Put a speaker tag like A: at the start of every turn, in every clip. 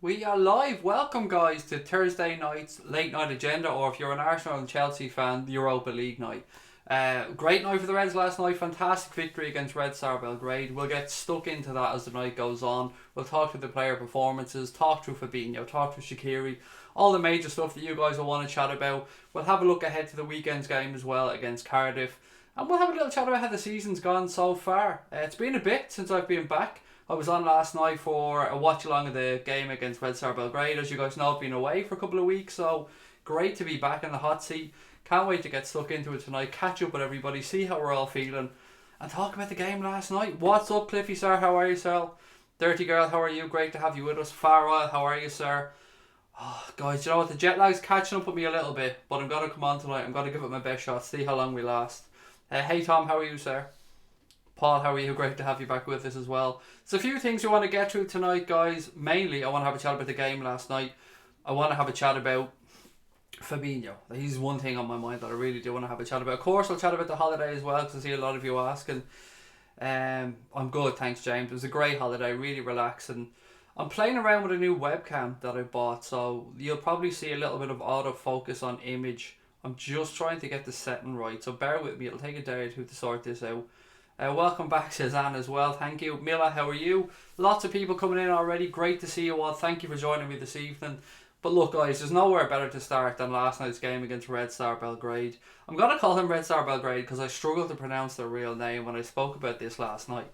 A: We are live. Welcome, guys, to Thursday night's late night agenda, or if you're an Arsenal and Chelsea fan, the Europa League night. Great night for the Reds last night. Fantastic victory against Red Star Belgrade. We'll get stuck into that as the night goes on. We'll talk through the player performances, talk through FABINHO, talk through SHAQIRI, all the major stuff that you guys will want to chat about. We'll have a look ahead to the weekend's game as well against Cardiff. And we'll have a little chat about how the season's gone so far. It's been a bit since I've been back. I was on last night for a watch along of the game against Red Star Belgrade. As you guys know, I've been away for a couple of weeks, so great to be back in the hot seat. Can't wait to get stuck into it tonight, catch up with everybody, see how we're all feeling, and talk about the game last night. What's up, Cliffy, sir? How are you, sir? Dirty Girl, how are you? Great to have you with us. Farrell, how are you, sir? Oh, guys, you know what? The jet lag's catching up with me a little bit, but I'm going to come on tonight. I'm going to give it my best shot, see how long we last. Hey, Tom, how are you, sir? Paul, how are you? Great to have you back with us as well. So a few things we want to get through tonight, guys. Mainly, I want to have a chat about the game last night. I want to have a chat about FABINHO. He's one thing on my mind that I really do want to have a chat about. Of course, I'll chat about the holiday as well, because I see a lot of you asking. I'm good, thanks, James. It was a great holiday, really relaxing. I'm playing around with a new webcam that I bought, so you'll probably see a little bit of autofocus on image. I'm just trying to get the setting right, so bear with me. It'll take a day or two to sort this out. Welcome back, says Anne, as well. Thank you. Mila, how are you? Lots of people coming in already. Great to see you all. Thank you for joining me this evening. But look, guys, there's nowhere better to start than last night's game against Red Star Belgrade. I'm going to call them Red Star Belgrade because I struggled to pronounce their real name when I spoke about this last night.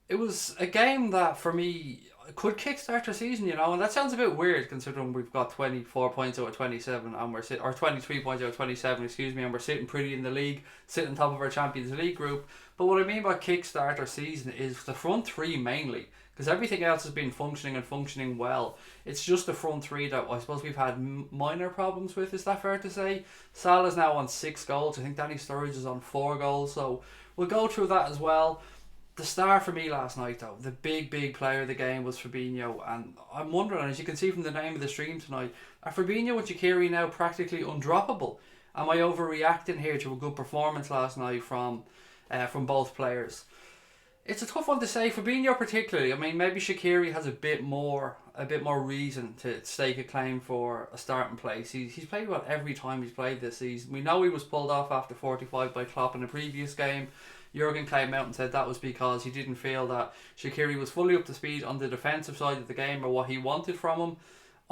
A: It was a game that, for me, could kickstart the season, you know, and that sounds a bit weird considering we've got 24 points out of 27 and or 23 points out of 27, and we're sitting pretty in the league, sitting on top of our Champions League group. But what I mean by kickstart our season is the front three mainly, because everything else has been functioning well. It's just the front three that I suppose we've had minor problems with. Is that fair to say? Salah's now on 6 goals. I think Danny Sturridge is on 4 goals. So we'll go through that as well. The star for me last night, though, the big player of the game was FABINHO, and I'm wondering, as you can see from the name of the stream tonight, are FABINHO and SHAQIRI now practically undroppable? Am I overreacting here to a good performance last night from both players? It's a tough one to say. FABINHO particularly. I mean, maybe SHAQIRI has a bit more reason to stake a claim for a starting place. He's played about every time he's played this season. We know he was pulled off after 45 by Klopp in the previous game. Jurgen came out and said that was because he didn't feel that SHAQIRI was fully up to speed on the defensive side of the game or what he wanted from him.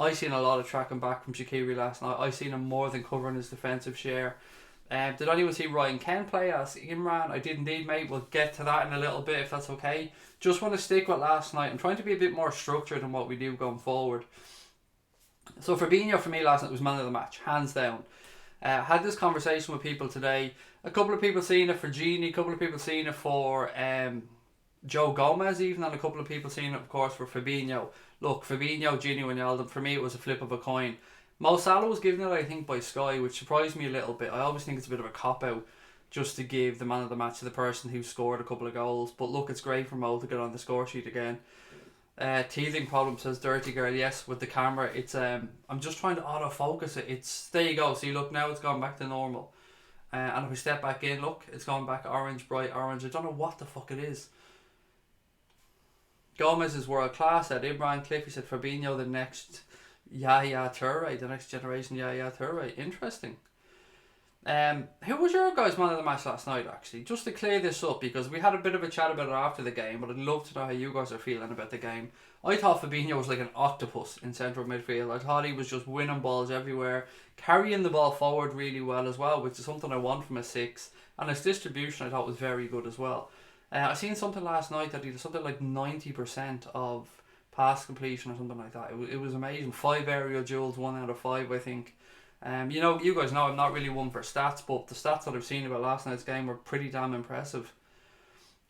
A: I seen a lot of tracking back from SHAQIRI last night. I seen him more than covering his defensive share. Did anyone see Ryan Kent play as Imran? I did indeed, mate. We'll get to that in a little bit if that's okay. Just want to stick with last night. I'm trying to be a bit more structured in what we do going forward. So FABINHO for me last night was man of the match, hands down. Had this conversation with people today. A couple of people seen it for Gini, a couple of people seen it for Joe Gomez even, and a couple of people seen it, of course, for FABINHO. Look, FABINHO, Gini, Wijnaldum, for me it was a flip of a coin. Mo Salah was given it, I think, by Sky, which surprised me a little bit. I always think it's a bit of a cop-out just to give the man of the match to the person who scored a couple of goals. But look, it's great for Mo to get on the score sheet again. Teething problem, says Dirty Girl. Yes, with the camera, it's I'm just trying to autofocus it. It's there you go. See, look, now it's gone back to normal. And if we step back in, look, it's gone back orange, bright orange. I don't know what the fuck it is. Gomez is world class, said Imran. Cliffy said FABINHO, the next Yaya Toure, the next generation Yaya Toure. Interesting. Who was your guys' man of the match last night, actually? Just to clear this up, because we had a bit of a chat about it after the game, but I'd love to know how you guys are feeling about the game. I thought FABINHO was like an octopus in central midfield. I thought he was just winning balls everywhere, carrying the ball forward really well as well, which is something I want from a 6. And his distribution I thought was very good as well. I seen something last night that he did something like 90% of pass completion or something like that. It was amazing. 5 aerial duels, 1 out of 5, I think. You know, you guys know I'm not really one for stats, but the stats that I've seen about last night's game were pretty damn impressive.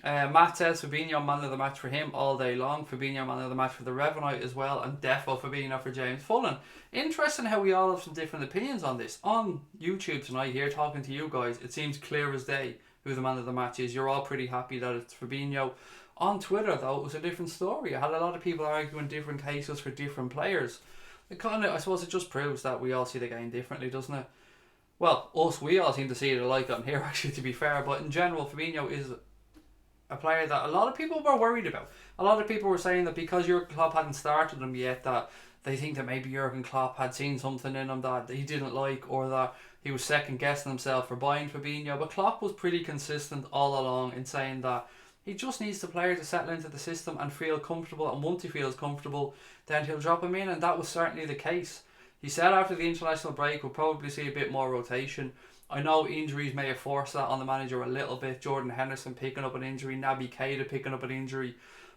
A: Matt says FABINHO man of the match for him all day long. FABINHO man of the match for the Revenite as well, and defo FABINHO for James Fullen. Interesting how we all have some different opinions on this. On YouTube tonight here, talking to you guys, it seems clear as day who the man of the match is. You're all pretty happy that it's FABINHO. On Twitter, though, it was a different story. I had a lot of people arguing different cases for different players. It kind of, I suppose it just proves that we all see the game differently, doesn't it? Well, we all seem to see it alike on here, actually, to be fair. But in general, FABINHO is a player that a lot of people were worried about. A lot of people were saying that because Jurgen Klopp hadn't started him yet, that they think that maybe Jurgen Klopp had seen something in him that he didn't like, or that he was second guessing himself for buying Fabinho. But Klopp was pretty consistent all along in saying that he just needs the player to settle into the system and feel comfortable, and once he feels comfortable, then he'll drop him in, and that was certainly the case. He said after the international break we'll probably see a bit more rotation. I know injuries may have forced that on the manager a little bit. Jordan Henderson picking up an injury, Naby Keita picking up an injury.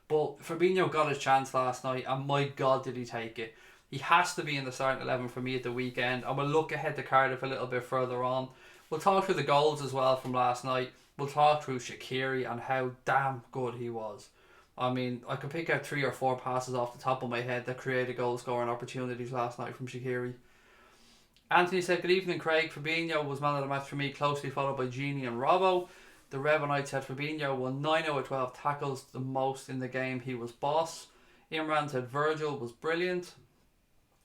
A: But Fabinho got his chance last night, and my God did he take it. He has to be in the starting 11 for me at the weekend, and we'll look ahead to Cardiff a little bit further on. We'll talk through the goals as well from last night. We'll talk through SHAQIRI and how damn good he was. I mean, I could pick out 3 or 4 passes off the top of my head that created goal scoring opportunities last night from SHAQIRI. Anthony said, good evening Craig. Fabinho was man of the match for me, closely followed by Gini and Robbo. The Revanite said Fabinho won 9 out of 12 tackles, the most in the game. He was boss. Imran said Virgil was brilliant.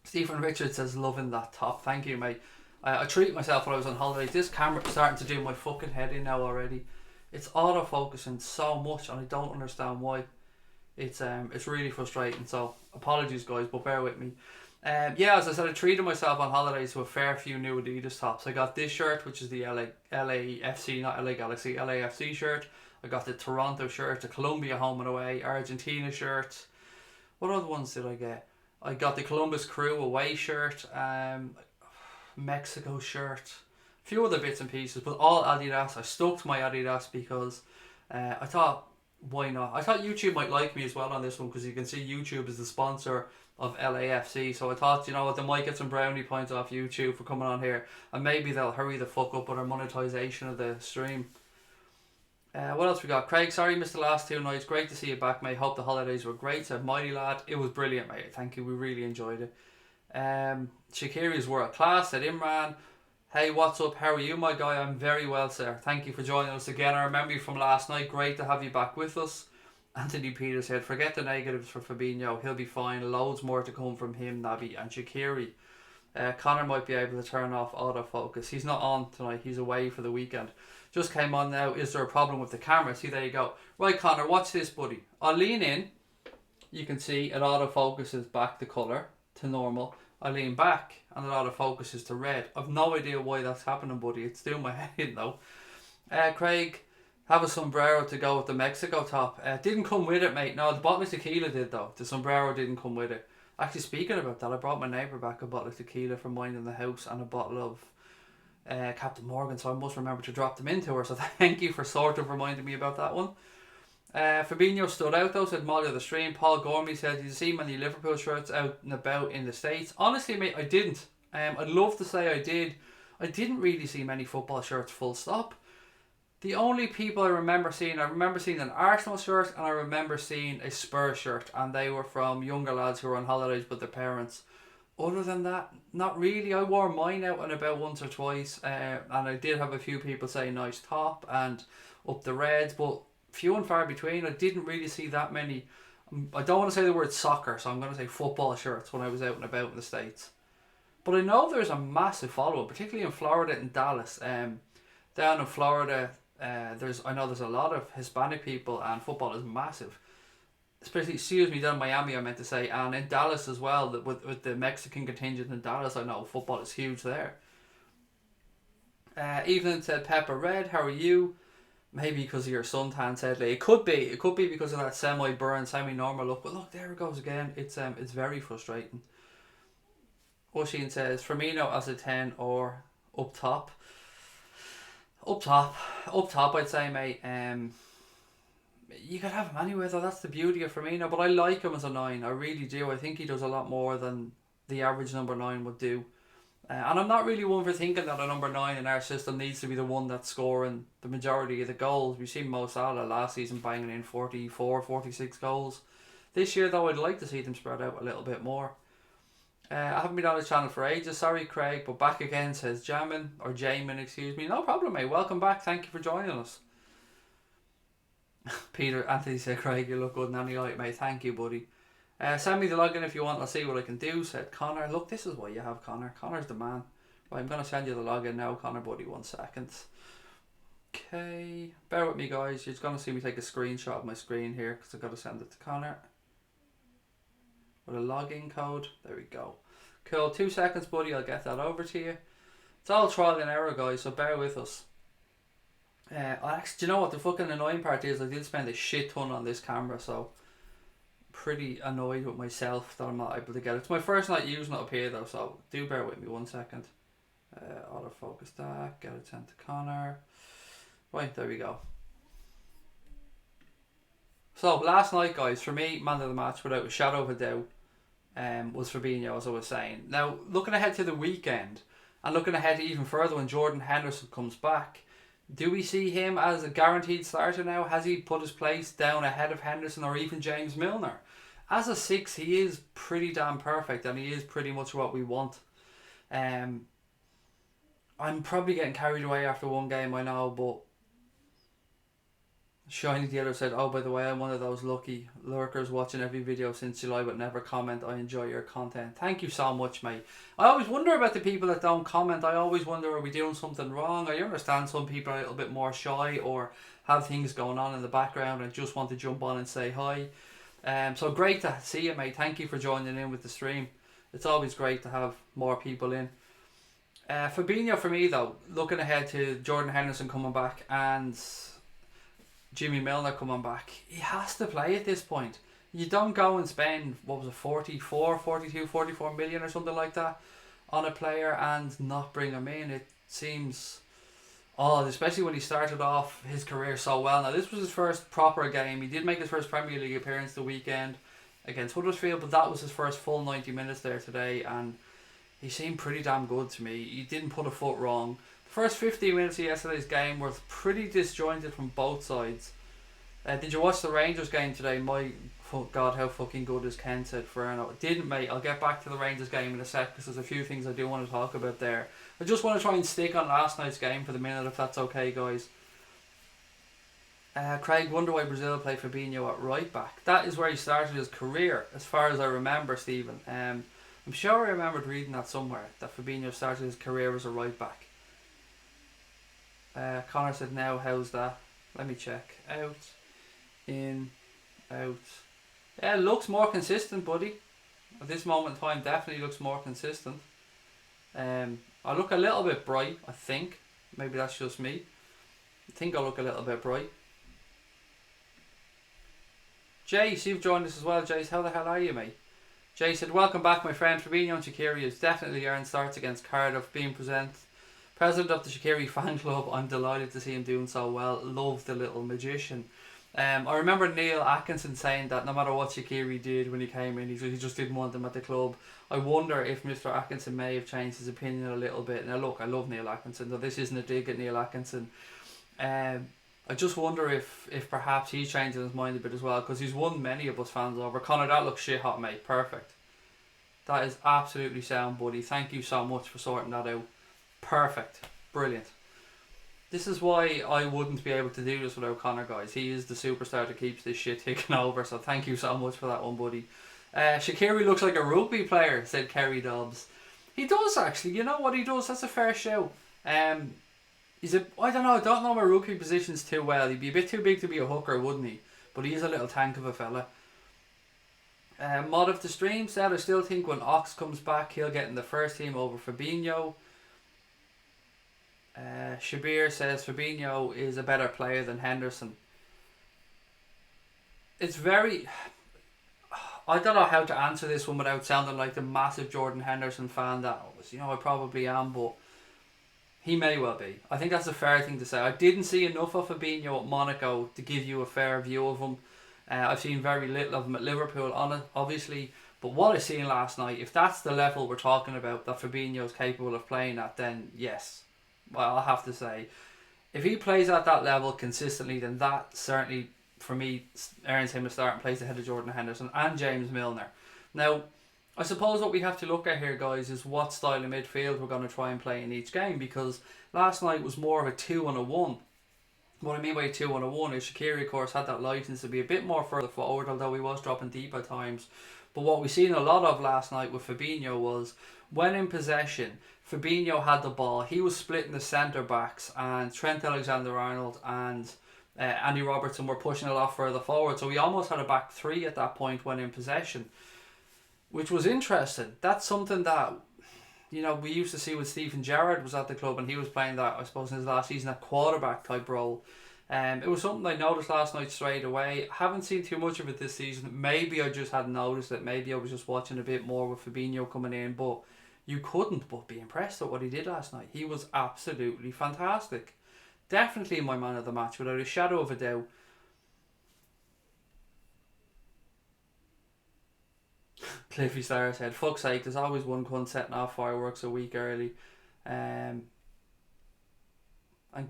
A: Stephen Richards says, loving that top. Thank you, mate. I treat myself when I was on holiday. This camera is starting to do my fucking head in now already. It's autofocusing so much, and I don't understand why. It's really frustrating. So apologies, guys, but bear with me. Yeah, as I said, I treated myself on holidays to a fair few new Adidas tops. I got this shirt, which is the LAFC, not LA Galaxy, LAFC shirt. I got the Toronto shirt, the Colombia home and away, Argentina shirt. What other ones did I get? I got the Columbus Crew away shirt, Mexico shirt, a few other bits and pieces, but all Adidas. I stuck to my Adidas because I thought, why not? I thought YouTube might like me as well on this one, because you can see YouTube is the sponsor of LAFC, so I thought, you know what, they might get some brownie points off YouTube for coming on here, and maybe they'll hurry the fuck up with our monetization of the stream. What else we got? Craig, sorry missed the last 2 nights. Great to see you back, mate. Hope the holidays were great. Said Mighty Lad. It was brilliant, mate. Thank you. We really enjoyed it. SHAQIRI's world class. Said Imran. Hey, what's up? How are you, my guy? I'm very well, sir. Thank you for joining us again. I remember you from last night. Great to have you back with us. Anthony Peters said, forget the negatives for Fabinho. He'll be fine. Loads more to come from him, Naby and SHAQIRI. Connor might be able to turn off autofocus. He's not on tonight. He's away for the weekend. Just came on now. Is there a problem with the camera? See, there you go. Right, Connor, watch this, buddy. I'll lean in. You can see it autofocuses back the colour to normal. I lean back and it autofocuses to red. I've no idea why that's happening, buddy. It's doing my head in though. Craig, have a sombrero to go with the Mexico top. Didn't come with it, mate. No, the bottle of tequila did though. The sombrero didn't come with it. Actually, speaking about that, I brought my neighbour back a bottle of tequila from mine in the house and a bottle of Captain Morgan, so I must remember to drop them into her, so thank you for sort of reminding me about that one. Fabinho stood out though, said Molly of the stream. Paul Gormley said, did you see many Liverpool shirts out and about in the States? Honestly, mate, I didn't. I'd love to say I did. I didn't really see many football shirts full stop. The only people I remember seeing an Arsenal shirt and I remember seeing a Spurs shirt, and they were from younger lads who were on holidays with their parents. Other than that, not really. I wore mine out and about once or twice, and I did have a few people say nice top and up the Reds, but few and far between. I didn't really see that many. I don't want to say the word soccer, so I'm going to say football shirts when I was out and about in the States. But I know there's a massive following, particularly in Florida and Dallas. Down in Florida, I know there's a lot of Hispanic people, and football is massive. Especially, down in Miami, I meant to say, and in Dallas as well, with the Mexican contingent in Dallas, I know football is huge there. Evelyn said, Pepper Red, how are you? Maybe because of your suntan, said Lee. It could be because of that semi-burn, semi-normal look, but look, there it goes again. It's very frustrating. Oisin says, Firmino as a 10 or up top. Up top, I'd say, mate. You could have him anywhere though, that's the beauty of Firmino, but I like him as a 9, I really do. I think he does a lot more than the average number 9 would do. And I'm not really one for thinking that a number 9 in our system needs to be the one that's scoring the majority of the goals. We've seen Mo Salah last season banging in 44, 46 goals. This year though, I'd like to see them spread out a little bit more. I haven't been on the channel for ages, sorry Craig, but back again, says Jamin, excuse me. No problem, mate, welcome back, thank you for joining us. Peter, Anthony said, Craig, you look good in any light, mate. Thank you, buddy. Send me the login if you want. I'll see what I can do, said Connor. Look, this is why you have Connor. Connor's the man. Right, I'm going to send you the login now, Connor, buddy. 1 second. Okay, bear with me guys, you're going to see me take a screenshot of my screen here because I've got to send it to Connor with a login code. There we go. Cool, 2 seconds buddy, I'll get that over to you. It's all trial and error guys, so bear with us. Actually, do you know what the fucking annoying part is? I did spend a shit ton on this camera, so pretty annoyed with myself that I'm not able to get it. It's my first night using it up here though, so do bear with me 1 second. Autofocus that, get it sent to Connor. Right, there we go. So last night guys, for me, man of the match without a shadow of a doubt was Fabinho, as I was saying. Now looking ahead to the weekend and looking ahead even further when Jordan Henderson comes back, do we see him as a guaranteed starter now? Has he put his place down ahead of Henderson or even James Milner? As a 6, he is pretty damn perfect and he is pretty much what we want. I'm probably getting carried away after one game, I know, but Shiny the other said, oh, by the way, I'm one of those lucky lurkers watching every video since July but never comment. I enjoy your content. Thank you so much, mate. I always wonder about the people that don't comment. I always wonder, are we doing something wrong? I understand some people are a little bit more shy or have things going on in the background and just want to jump on and say hi. So great to see you, mate. Thank you for joining in with the stream. It's always great to have more people in. Fabinho for me though, looking ahead to Jordan Henderson coming back and Jimmy Milner coming back, he has to play at this point. You don't go and spend, what was it, 44 million or something like that on a player and not bring him in. It seems odd, especially when he started off his career so well. Now this was his first proper game. He did make his first Premier League appearance the weekend against Huddersfield, but that was his first full 90 minutes there today and he seemed pretty damn good to me. He didn't put a foot wrong. First 15 minutes of yesterday's game were pretty disjointed from both sides. Did you watch the Rangers game today? My God, how fucking good is Ken said Ferno. Didn't, mate. I'll get back to the Rangers game in a sec because there's a few things I do want to talk about there. I just want to try and stick on last night's game for the minute, if that's okay, guys. Craig, wonder why Brazil play Fabinho at right back. That is where he started his career, as far as I remember, Stephen. I'm sure I remembered reading that somewhere, that Fabinho started his career as a right back. Connor said, now, how's that? Let me check. Out, in, out. Yeah, looks more consistent, buddy. At this moment in time, definitely looks more consistent. I look a little bit bright, I think. Maybe that's just me. I think I look a little bit bright. Jace, you've joined us as well. Jace, how the hell are you, mate? Jay said, welcome back, my friend. Fabinho and SHAQIRI has definitely earned starts against Cardiff. Being president of the SHAQIRI fan club, I'm delighted to see him doing so well. Love the little magician. I remember Neil Atkinson saying that no matter what SHAQIRI did when he came in, he just didn't want him at the club. I wonder if Mr. Atkinson may have changed his opinion a little bit. Now look, I love Neil Atkinson, though this isn't a dig at Neil Atkinson. I just wonder if perhaps he's changing his mind a bit as well, because he's won many of us fans over. Connor, that looks shit hot, mate. Perfect. That is absolutely sound, buddy. Thank you so much for sorting that out. Perfect. Brilliant. This is why I wouldn't be able to do this without Connor, guys. He is the superstar that keeps this shit ticking over, so thank you so much for that one, buddy. SHAQIRI looks like a rugby player, said Kerry Dobbs. He does, actually. You know what he does? That's a fair shout. I don't know my rugby positions too well. He'd be a bit too big to be a hooker, wouldn't he? But he is a little tank of a fella. Mod of the stream said, I still think when Ox comes back, he'll get in the first team over Fabinho. Shabir says Fabinho is a better player than Henderson. It's very... I don't know how to answer this one without sounding like the massive Jordan Henderson fan that I probably am, but he may well be. I think that's a fair thing to say. I didn't see enough of Fabinho at Monaco to give you a fair view of him. I've seen very little of him at Liverpool, obviously. But what I seen last night, if that's the level we're talking about that Fabinho is capable of playing at, then yes. Well, I'll have to say, if he plays at that level consistently, then that certainly, for me, earns him a starting place ahead of Jordan Henderson and James Milner. Now, I suppose what we have to look at here, guys, is what style of midfield we're going to try and play in each game, because last night was more of a 2 and a 1. What I mean by 2-1-1 is Shaqiri, of course, had that licence to be a bit more further forward, although he was dropping deep at times. But what we seen a lot of last night with Fabinho was when in possession, Fabinho had the ball. He was splitting the centre backs, and Trent Alexander-Arnold and Andy Robertson were pushing a lot further forward. So we almost had a back three at that point when in possession, which was interesting. That's something that, you know, we used to see when Stephen Gerrard was at the club and he was playing that, I suppose, in his last season, that quarterback type role. It was something I noticed last night straight away. Haven't seen too much of it this season. Maybe I just hadn't noticed it. Maybe I was just watching a bit more with Fabinho coming in. But you couldn't but be impressed at what he did last night. He was absolutely fantastic. Definitely my man of the match, without a shadow of a doubt. Cliffy Star said, fuck's sake, there's always one cunt setting off fireworks a week early. And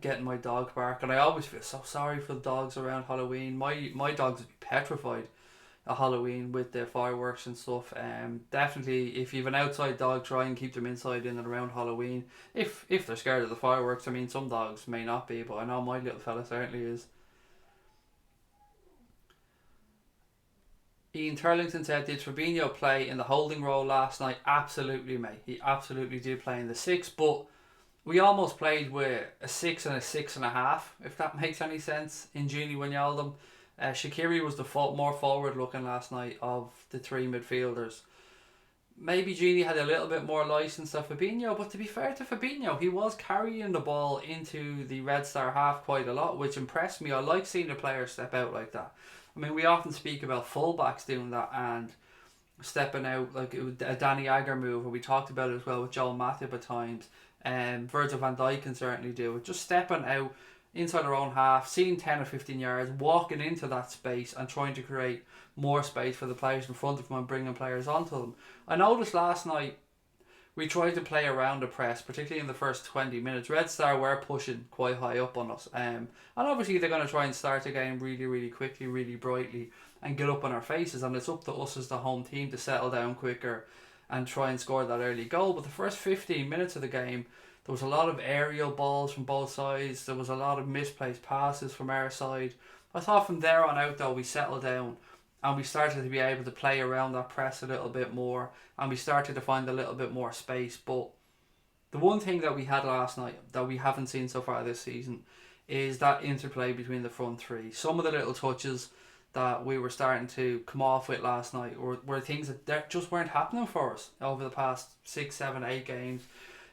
A: getting my dog bark, and I always feel so sorry for the dogs around Halloween. My dogs would be petrified at Halloween with the fireworks and stuff. Definitely, if you have an outside dog, try and keep them inside in and around Halloween. If they're scared of the fireworks. I mean, some dogs may not be, but I know my little fella certainly is. Ian Turlington said, did Fabinho play in the holding role last night? Absolutely, mate. He absolutely did play in the 6, but we almost played with a 6 and a 6.5, if that makes any sense, in Gini Wijnaldum. Shaqiri was the more forward looking last night of the three midfielders. Maybe Gini had a little bit more licence than Fabinho, but to be fair to Fabinho, he was carrying the ball into the Red Star half quite a lot, which impressed me. I like seeing a player step out like that. I mean, we often speak about fullbacks doing that and stepping out, like it was a Danny Agger move, and we talked about it as well with Joel Matip at times. Virgil van Dijk can certainly do it. Just stepping out inside our own half, seeing 10 or 15 yards, walking into that space and trying to create more space for the players in front of them and bringing players onto them. I noticed last night we tried to play around the press, particularly in the first 20 minutes. Red Star were pushing quite high up on us. And obviously they're going to try and start the game really, really quickly, really brightly and get up on our faces. And it's up to us as the home team to settle down quicker and try and score that early goal. But the first 15 minutes of the game, there was a lot of aerial balls from both sides. There was a lot of misplaced passes from our side. I thought from there on out, though, we settled down and we started to be able to play around that press a little bit more, and we started to find a little bit more space. But the one thing that we had last night that we haven't seen so far this season is that interplay between the front three. Some of the little touches that we were starting to come off with last night were things that just weren't happening for us over the past 6, 7, 8 games.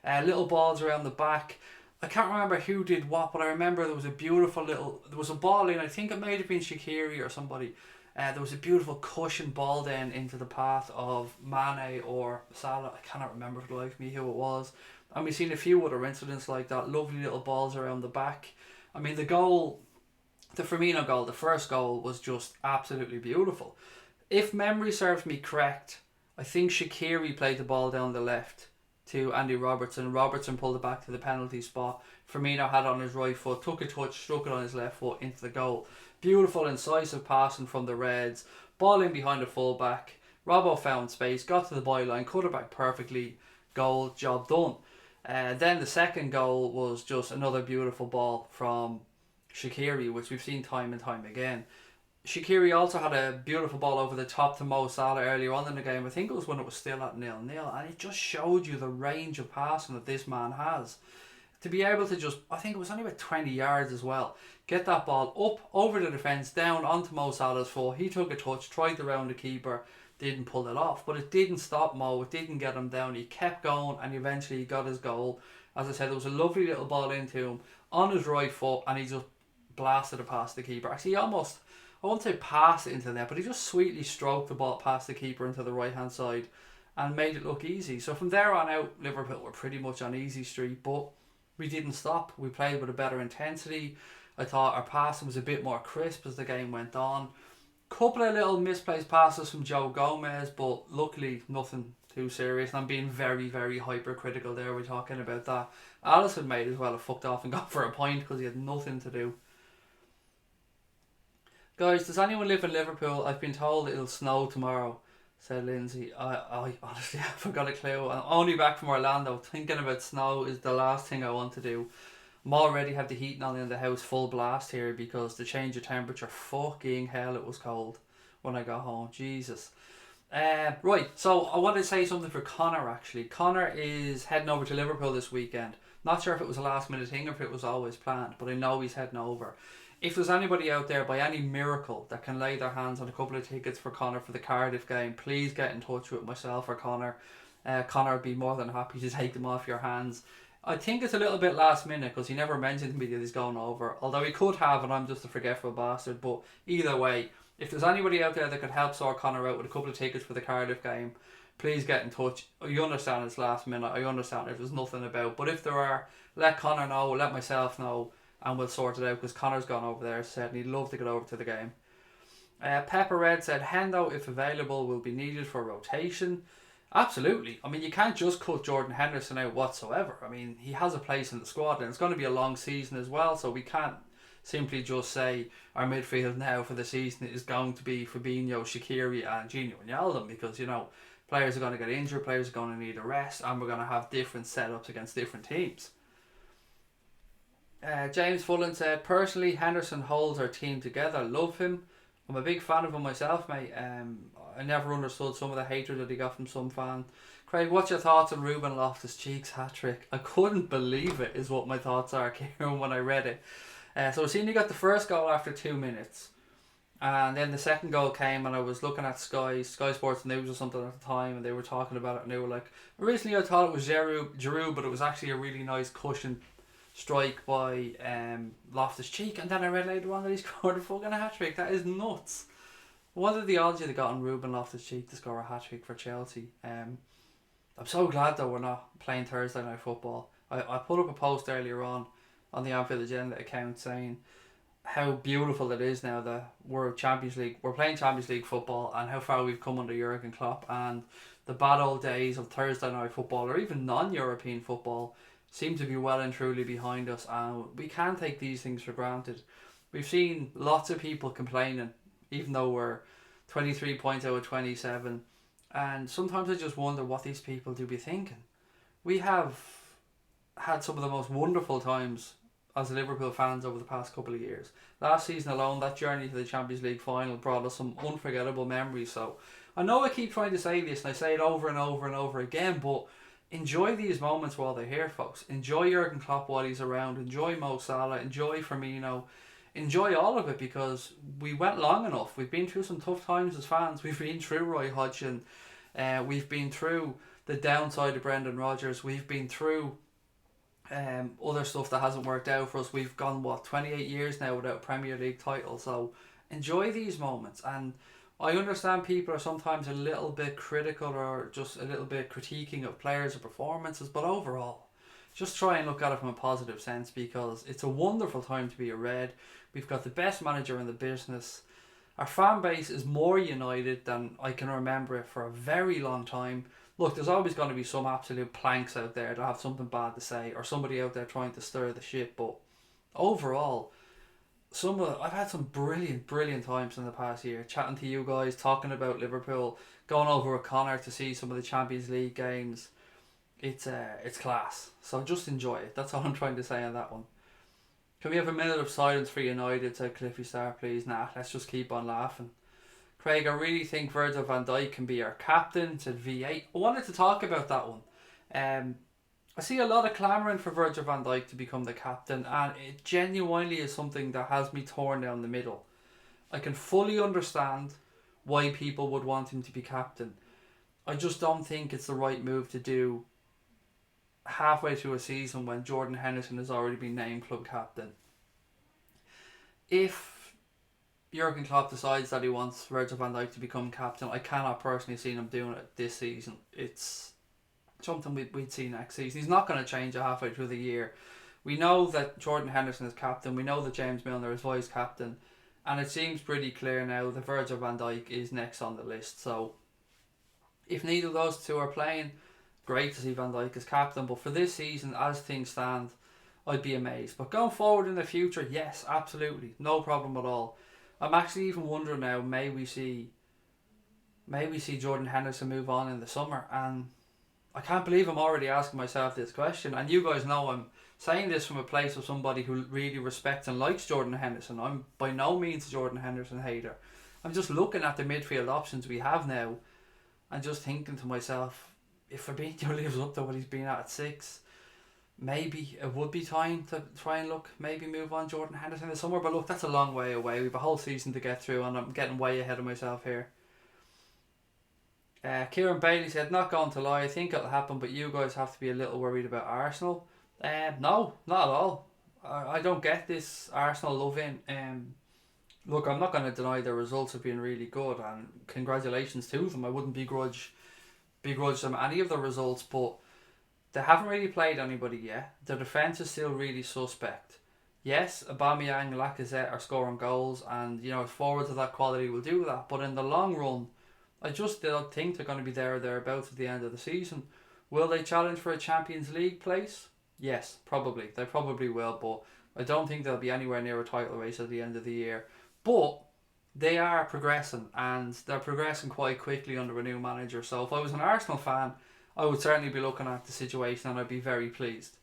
A: Little balls around the back. I can't remember who did what, but I remember there was a ball in, I think it might have been Shaqiri or somebody. There was a beautiful cushion ball then into the path of Mane or Salah. I cannot remember for the life of me who it was. And we've seen a few other incidents like that. Lovely little balls around the back. I mean, the Firmino goal, the first goal, was just absolutely beautiful. If memory serves me correct, I think Shaqiri played the ball down the left to Andy Robertson. Robertson pulled it back to the penalty spot. Firmino had it on his right foot, took a touch, struck it on his left foot into the goal. Beautiful, incisive passing from the Reds. Ball in behind the fullback. Robbo found space, got to the byline, cut it back perfectly. Goal, job done. Then the second goal was just another beautiful ball from Shaqiri, which we've seen time and time again. Shaqiri also had a beautiful ball over the top to Mo Salah earlier on in the game. I think it was when it was still at 0-0, and it just showed you the range of passing that this man has. To be able to just, I think it was only about 20 yards as well, get that ball up over the defence, down onto Mo Salah's foot. He took a touch, tried to round the keeper, didn't pull it off, but it didn't stop Mo, it didn't get him down. He kept going and eventually he got his goal. As I said, there was a lovely little ball into him on his right foot, and he just blasted it past the keeper. Actually, he almost, I won't say pass it into the net, but he just sweetly stroked the ball past the keeper into the right hand side and made it look easy. So from there on out, Liverpool were pretty much on easy street, but we didn't stop. We played with a better intensity. I thought our passing was a bit more crisp as the game went on. Couple of little misplaced passes from Joe Gomez, but luckily nothing too serious. And I'm being very, very hypercritical there. We're talking about that. Alisson may as well have fucked off and got for a point because he had nothing to do. Guys, does anyone live in Liverpool? I've been told it'll snow tomorrow, said Lindsay. I honestly haven't got a clue. I'm only back from Orlando. Thinking about snow is the last thing I want to do. I'm already have the heating on in the house full blast here because the change of temperature, fucking hell, it was cold when I got home. Jesus. Right, so I wanted to say something for Connor actually. Connor is heading over to Liverpool this weekend. Not sure if it was a last minute thing or if it was always planned, but I know he's heading over. If there's anybody out there by any miracle that can lay their hands on a couple of tickets for Connor for the Cardiff game, please get in touch with myself or Connor. Connor would be more than happy to take them off your hands. I think it's a little bit last minute because he never mentioned to me that he's going over. Although he could have, and I'm just a forgetful bastard. But either way, if there's anybody out there that could help sort Connor out with a couple of tickets for the Cardiff game, please get in touch. You understand it's last minute. I understand if there's nothing about. But if there are, let Connor know, let myself know, and we'll sort it out because Connor's gone over there, said, and he'd love to get over to the game. Pepper Red said, Hendo, if available, will be needed for rotation. Absolutely. I mean, you can't just cut Jordan Henderson out whatsoever. I mean, he has a place in the squad and it's going to be a long season as well, so we can't simply just say our midfield now for the season is going to be Fabinho, Shaqiri and Gino Wijnaldum because, you know, players are going to get injured, players are going to need a rest, and we're going to have different setups against different teams. James Fullen said, personally, Henderson holds our team together. Love him. I'm a big fan of him myself, mate. I never understood some of the hatred that he got from some fan. Craig, what's your thoughts on Ruben Loftus-Cheek's hat-trick? I couldn't believe it, is what my thoughts are, Kieran, when I read it. So I seen he got the first goal after 2 minutes. And then the second goal came and I was looking at Sky Sports News or something at the time and they were talking about it and they were like, originally I thought it was Giroud, but it was actually a really nice cushion strike by Loftus-Cheek, and then I read later on that he scored a fucking hat-trick. That is nuts. What are the odds you got on Ruben Loftus-Cheek to score a hat-trick for Chelsea? I'm so glad that we're not playing Thursday night football. I put up a post earlier on the Anfield Agenda account saying how beautiful it is now that we're playing Champions League football and how far we've come under Jurgen Klopp, and the bad old days of Thursday night football or even non-European football seem to be well and truly behind us, and we can't take these things for granted. We've seen lots of people complaining, even though we're 23 points out of 27, and sometimes I just wonder what these people do be thinking. We have had some of the most wonderful times as Liverpool fans over the past couple of years. Last season alone, that journey to the Champions League final brought us some unforgettable memories. So I know I keep trying to say this and I say it over and over and over again, but enjoy these moments while they're here, folks. Enjoy Jurgen Klopp while he's around. Enjoy Mo Salah. Enjoy Firmino. Enjoy all of it because we went long enough. We've been through some tough times as fans. We've been through Roy Hodgson. We've been through the downside of Brendan Rodgers. We've been through other stuff that hasn't worked out for us. We've gone 28 years now without a Premier League title. So enjoy these moments. And I understand people are sometimes a little bit critical or just a little bit critiquing of players' performances, but overall, just try and look at it from a positive sense because it's a wonderful time to be a Red. We've got the best manager in the business. Our fan base is more united than I can remember it for a very long time. Look, there's always going to be some absolute planks out there that have something bad to say or somebody out there trying to stir the shit, but overall, I've had some brilliant times in the past year, chatting to you guys, talking about Liverpool, going over with Connor to see some of the Champions League games. It's class. So just enjoy it. That's all I'm trying to say on that one. Can we have a minute of silence for United, said Cliffy Star, please? Nah, let's just keep on laughing. Craig, I really think Virgil van Dijk can be our captain, said V8. I wanted to talk about that one. I see a lot of clamouring for Virgil van Dijk to become the captain, and it genuinely is something that has me torn down the middle. I can fully understand why people would want him to be captain. I just don't think it's the right move to do halfway through a season when Jordan Henderson has already been named club captain. If Jurgen Klopp decides that he wants Virgil van Dijk to become captain, I cannot personally see him doing it this season. It's something we'd see next season. He's not going to change it halfway through the year. We know that Jordan Henderson is captain. We know that James Milner is vice captain. And it seems pretty clear now that Virgil van Dijk is next on the list. So if neither of those two are playing, great to see Van Dijk as captain. But for this season, as things stand, I'd be amazed. But going forward in the future, yes, absolutely. No problem at all. I'm actually even wondering now, may we see Jordan Henderson move on in the summer? And I can't believe I'm already asking myself this question. And you guys know I'm saying this from a place of somebody who really respects and likes Jordan Henderson. I'm by no means a Jordan Henderson hater. I'm just looking at the midfield options we have now and just thinking to myself, if Fabinho lives up to what he's been at 6, maybe it would be time to try and maybe move on Jordan Henderson this summer. But look, that's a long way away. We have a whole season to get through, and I'm getting way ahead of myself here. Kieran Bailey said, not going to lie, I think it'll happen, but you guys have to be a little worried about Arsenal. No, not at all. I don't get this Arsenal loving. Look, I'm not going to deny their results have been really good, and congratulations to them. I wouldn't begrudge them any of the results, but they haven't really played anybody yet. Their defence is still really suspect. Yes, Aubameyang and Lacazette are scoring goals, and forwards of that quality will do that, but in the long run, I just don't think they're going to be there or thereabouts at the end of the season. Will they challenge for a Champions League place? Yes, probably. They probably will, but I don't think they'll be anywhere near a title race at the end of the year. But they are progressing, and they're progressing quite quickly under a new manager. So if I was an Arsenal fan, I would certainly be looking at the situation and I'd be very pleased.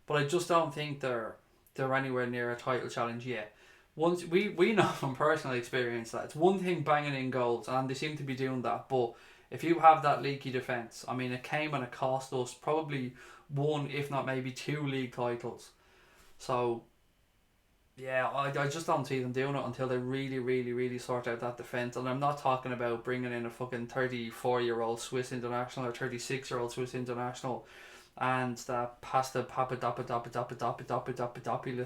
A: But I just don't think they're anywhere near a title challenge yet. Once we know from personal experience that it's one thing banging in goals, and they seem to be doing that, but if you have that leaky defence, I mean, it came and it cost us probably 1, if not maybe 2 league titles. So yeah, I just don't see them doing it until they really, really, really sort out that defence. And I'm not talking about bringing in a fucking 34-year-old Swiss international or 36-year-old Swiss international and that Pasta Papadopoulos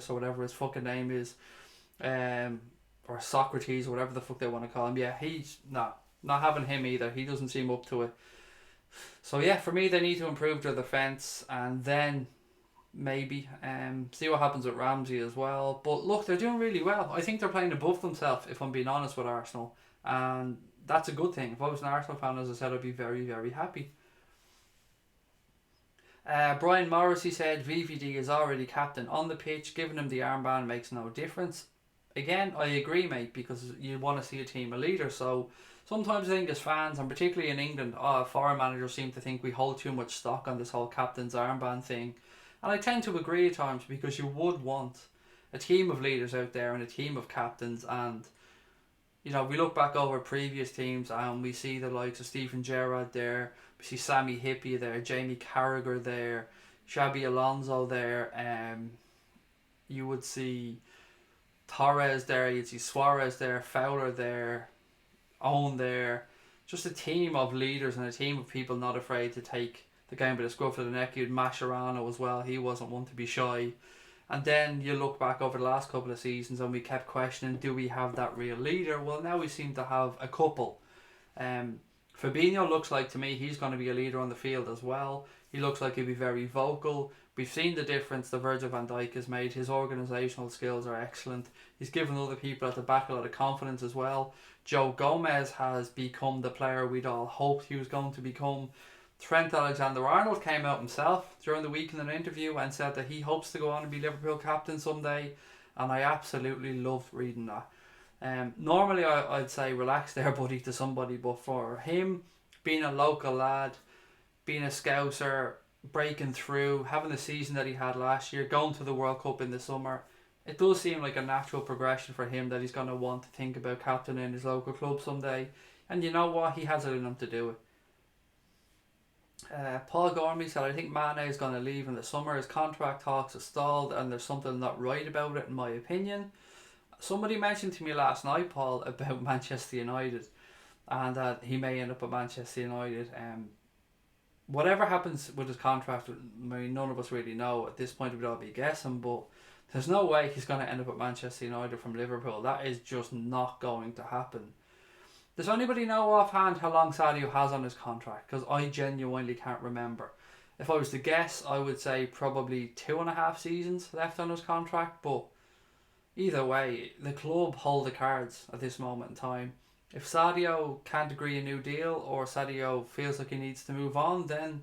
A: or whatever his fucking name is, or Socrates or whatever the fuck they want to call him. Yeah, he's not having him either. He doesn't seem up to it. So yeah, for me, they need to improve their defence, and then maybe see what happens with Ramsey as well. But look, they're doing really well. I think they're playing above themselves, if I'm being honest, with Arsenal, and that's a good thing. If I was an Arsenal fan, as I said, I'd be very, very happy. Brian Morrissey said VVD is already captain on the pitch. Giving him the armband makes no difference. Again, I agree, mate, because you want to see a team a leader. So sometimes I think as fans, and particularly in England, foreign managers seem to think we hold too much stock on this whole captain's armband thing. And I tend to agree at times, because you would want a team of leaders out there and a team of captains. And we look back over previous teams and we see the likes of Steven Gerrard there, we see Sammy Hippie there, Jamie Carragher there, Xabi Alonso there, you would see Torres there, you'd see Suarez there, Fowler there, Owen there. Just a team of leaders and a team of people not afraid to take the game by the scruff of the neck. You'd Mascherano as well, he wasn't one to be shy. And then you look back over the last couple of seasons and we kept questioning, do we have that real leader? Well, now we seem to have a couple. Fabinho looks like, to me, he's going to be a leader on the field as well. He looks like he'll be very vocal. We've seen the difference that Virgil van Dijk has made. His organisational skills are excellent. He's given other people at the back a lot of confidence as well. Joe Gomez has become the player we'd all hoped he was going to become. Trent Alexander-Arnold came out himself during the week in an interview and said that he hopes to go on and be Liverpool captain someday, and I absolutely loved reading that. Normally I'd say relax there, buddy, to somebody, but for him, being a local lad, being a Scouser, breaking through, having the season that he had last year, going to the World Cup in the summer, it does seem like a natural progression for him that he's going to want to think about captaining his local club someday. And you know what? He has it in him to do it. Paul Gormley said, I think Mane is going to leave in the summer. His contract talks are stalled and there's something not right about it, in my opinion. Somebody mentioned to me last night, Paul, about Manchester United, and that he may end up at Manchester United. Whatever happens with his contract, I mean, none of us really know. At this point we'd all be guessing, but there's no way he's going to end up at Manchester United from Liverpool. That is just not going to happen. Does anybody know offhand how long Sadio has on his contract? Because I genuinely can't remember. If I was to guess, I would say probably 2.5 seasons left on his contract. But either way, the club hold the cards at this moment in time. If Sadio can't agree a new deal, or Sadio feels like he needs to move on, then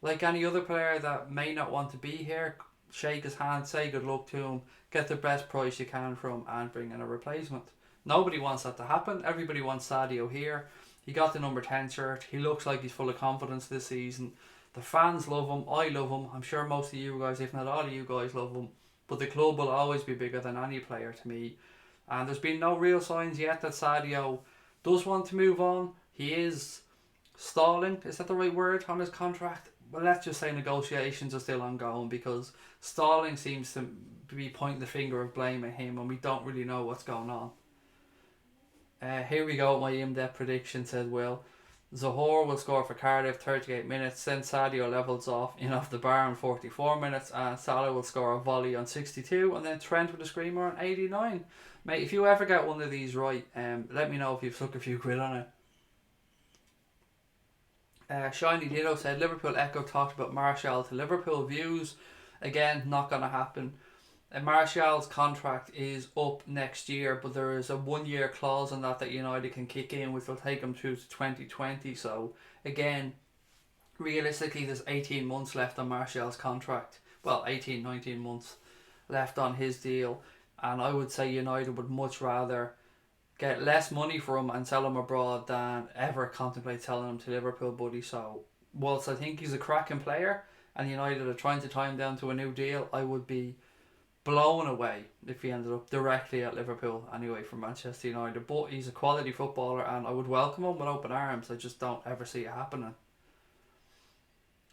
A: like any other player that may not want to be here, shake his hand, say good luck to him, get the best price you can from him, and bring in a replacement. Nobody wants that to happen. Everybody wants Sadio here. He got the number 10 shirt. He looks like he's full of confidence this season. The fans love him. I love him. I'm sure most of you guys, if not all of you guys, love him. But the club will always be bigger than any player to me. And there's been no real signs yet that Sadio does want to move on. He is stalling, is that the right word, on his contract? Well, let's just say negotiations are still ongoing, because stalling seems to be pointing the finger of blame at him, and we don't really know what's going on. Here we go, my in-depth prediction, said Will. Zohore will score for Cardiff, 38 minutes. Then Sadio levels off the bar in 44 minutes, and Salah will score a volley on 62, and then Trent with a screamer on 89. Mate, if you ever get one of these right, let me know if you've stuck a few quid on it. Shiny Ditto said Liverpool Echo talked about Martial to Liverpool views. Again, not going to happen. Martial's contract is up next year, but there is a 1 year clause on that United can kick in, which will take him through to 2020. So again, realistically, there's 18 months left on Martial's contract. Well, 18, 19 months left on his deal, and I would say United would much rather get less money for him and sell him abroad than ever contemplate selling him to Liverpool, buddy. So whilst I think he's a cracking player and United are trying to tie him down to a new deal, I would be blown away if he ended up directly at Liverpool anyway from Manchester United. But he's a quality footballer, and I would welcome him with open arms. I just don't ever see it happening.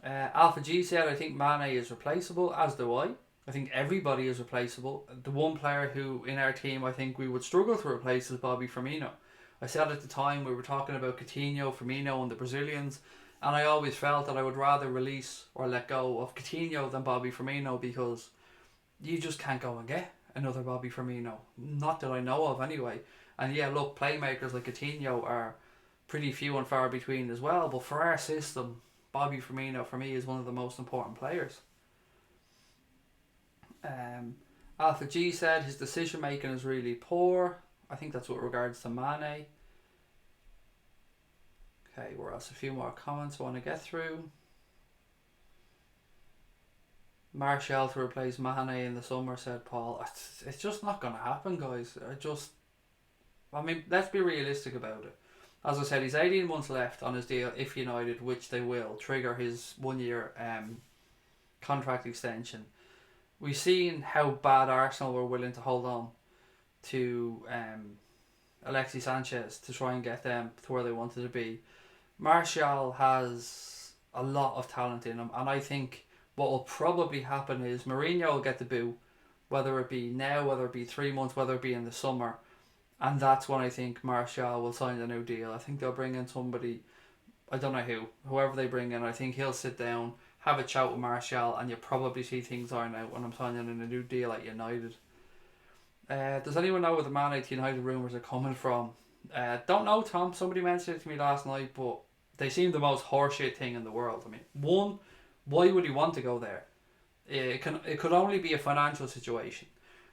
A: Alpha G said, I think Mane is replaceable, as do I. I think everybody is replaceable. The one player who in our team I think we would struggle to replace is Bobby Firmino. I said at the time we were talking about Coutinho, Firmino and the Brazilians, and I always felt that I would rather release or let go of Coutinho than Bobby Firmino, because you just can't go and get another Bobby Firmino. Not that I know of anyway. And yeah, look, playmakers like Coutinho are pretty few and far between as well, but for our system, Bobby Firmino for me is one of the most important players. Alpha G said his decision making is really poor. I think that's with regards to Mane. Okay, where else? A few more comments I want to get through. Martial to replace Mane in the summer, said Paul. It's just not going to happen, guys. I mean, let's be realistic about it. As I said, he's 18 months left on his deal if United, which they will, trigger his 1 year contract extension. We've seen how bad Arsenal were willing to hold on to Alexis Sanchez to try and get them to where they wanted to be. Martial has a lot of talent in him, and I think what will probably happen is Mourinho will get the boot, whether it be now, whether it be 3 months, whether it be in the summer, and that's when I think Martial will sign a new deal. I think they'll bring in somebody, I don't know whoever they bring in. I think he'll sit down, have a chat with Martial, and you'll probably see things iron out when I'm signing in a new deal at United. Does anyone know where the Man United rumours are coming from? Don't know, Tom. Somebody mentioned it to me last night, but they seem the most horseshit thing in the world. I mean, one, why would he want to go there? It could only be a financial situation,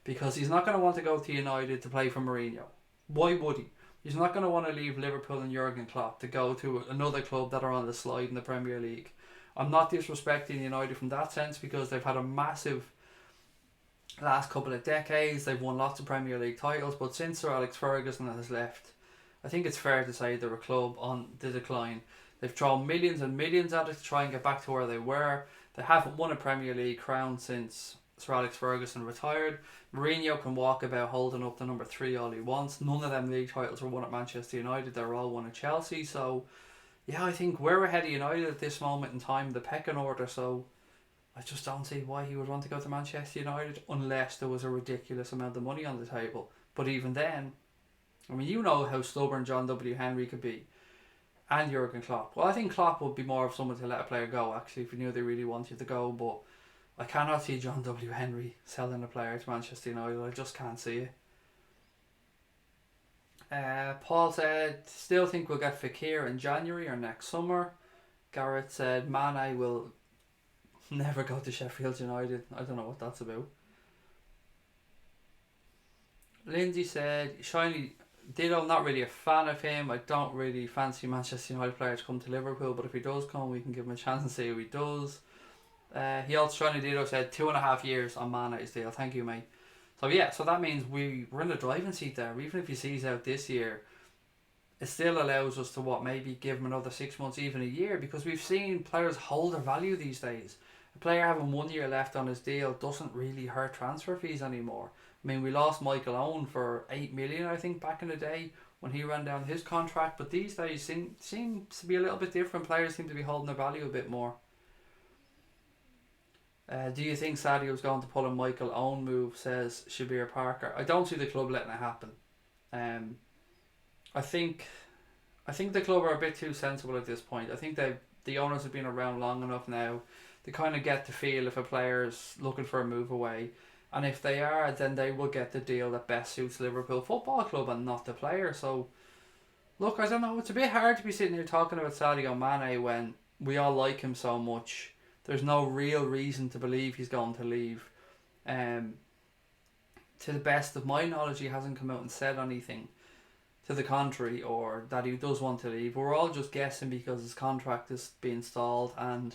A: because he's not going to want to go to United to play for Mourinho. Why would he? He's not going to want to leave Liverpool and Jurgen Klopp to go to another club that are on the slide in the Premier League. I'm not disrespecting United from that sense, because they've had a massive last couple of decades. They've won lots of Premier League titles, but since Sir Alex Ferguson has left, I think it's fair to say they're a club on the decline. They've thrown millions and millions at it to try and get back to where they were. They haven't won a Premier League crown since Sir Alex Ferguson retired. Mourinho can walk about holding up the number 3 all he wants. None of them league titles were won at Manchester United. They're all won at Chelsea. So yeah, I think we're ahead of United at this moment in time, the pecking order. So I just don't see why he would want to go to Manchester United unless there was a ridiculous amount of money on the table. But even then, I mean, you know how stubborn John W. Henry could be, and Jurgen Klopp. Well, I think Klopp would be more of someone to let a player go, actually, if he knew they really wanted to go. But I cannot see John W. Henry selling a player to Manchester United. I just can't see it. Paul said, still think we'll get Fekir in January or next summer. Garrett said, Mane will never go to Sheffield United. I don't know what that's about. Lindsay said, Shiny Ditto, not really a fan of him. I don't really fancy Manchester United players to come to Liverpool, but if he does come, we can give him a chance and see how he does. He also, Shiny Ditto said 2.5 years on Mane's deal. Thank you, mate. So yeah, so that means we're in the driving seat there. Even if he sees out this year, it still allows us to maybe give him another 6 months, even a year, because we've seen players hold their value these days. A player having 1 year left on his deal doesn't really hurt transfer fees anymore. I mean, we lost Michael Owen for 8 million, I think, back in the day when he ran down his contract, but these days seems to be a little bit different. Players seem to be holding their value a bit more. Do you think Sadio's going to pull a Michael Owen move, says Shabir Parker? I don't see the club letting it happen. I think the club are a bit too sensible at this point. I think the owners have been around long enough now to kind of get the feel if a player's looking for a move away. And if they are, then they will get the deal that best suits Liverpool Football Club and not the player. So, look, I don't know. It's a bit hard to be sitting here talking about Sadio Mane when we all like him so much. There's no real reason to believe he's going to leave. To the best of my knowledge, he hasn't come out and said anything to the contrary, or that he does want to leave. We're all just guessing because his contract is being stalled, and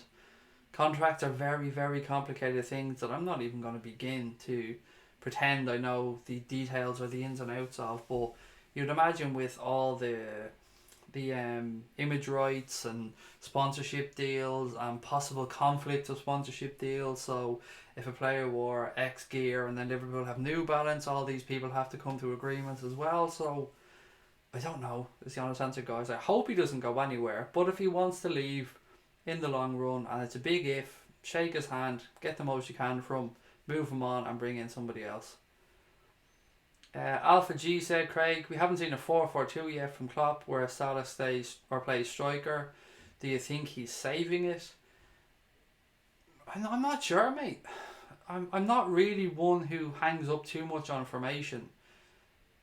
A: contracts are very, very complicated things that I'm not even going to begin to pretend I know the details or the ins and outs of. But you'd imagine with all the image rights and sponsorship deals and possible conflict of sponsorship deals. So if a player wore X gear and then Liverpool have New Balance, all these people have to come to agreements as well. So I don't know, is the honest answer, guys. I hope he doesn't go anywhere, but if he wants to leave in the long run, and it's a big if, shake his hand, get the most you can from, move him on and bring in somebody else. Alpha G said, Craig, we haven't seen a 4-4-2 yet from Klopp where Salah stays or plays striker. Do you think he's saving it? I'm not sure, mate. I'm not really one who hangs up too much on formation.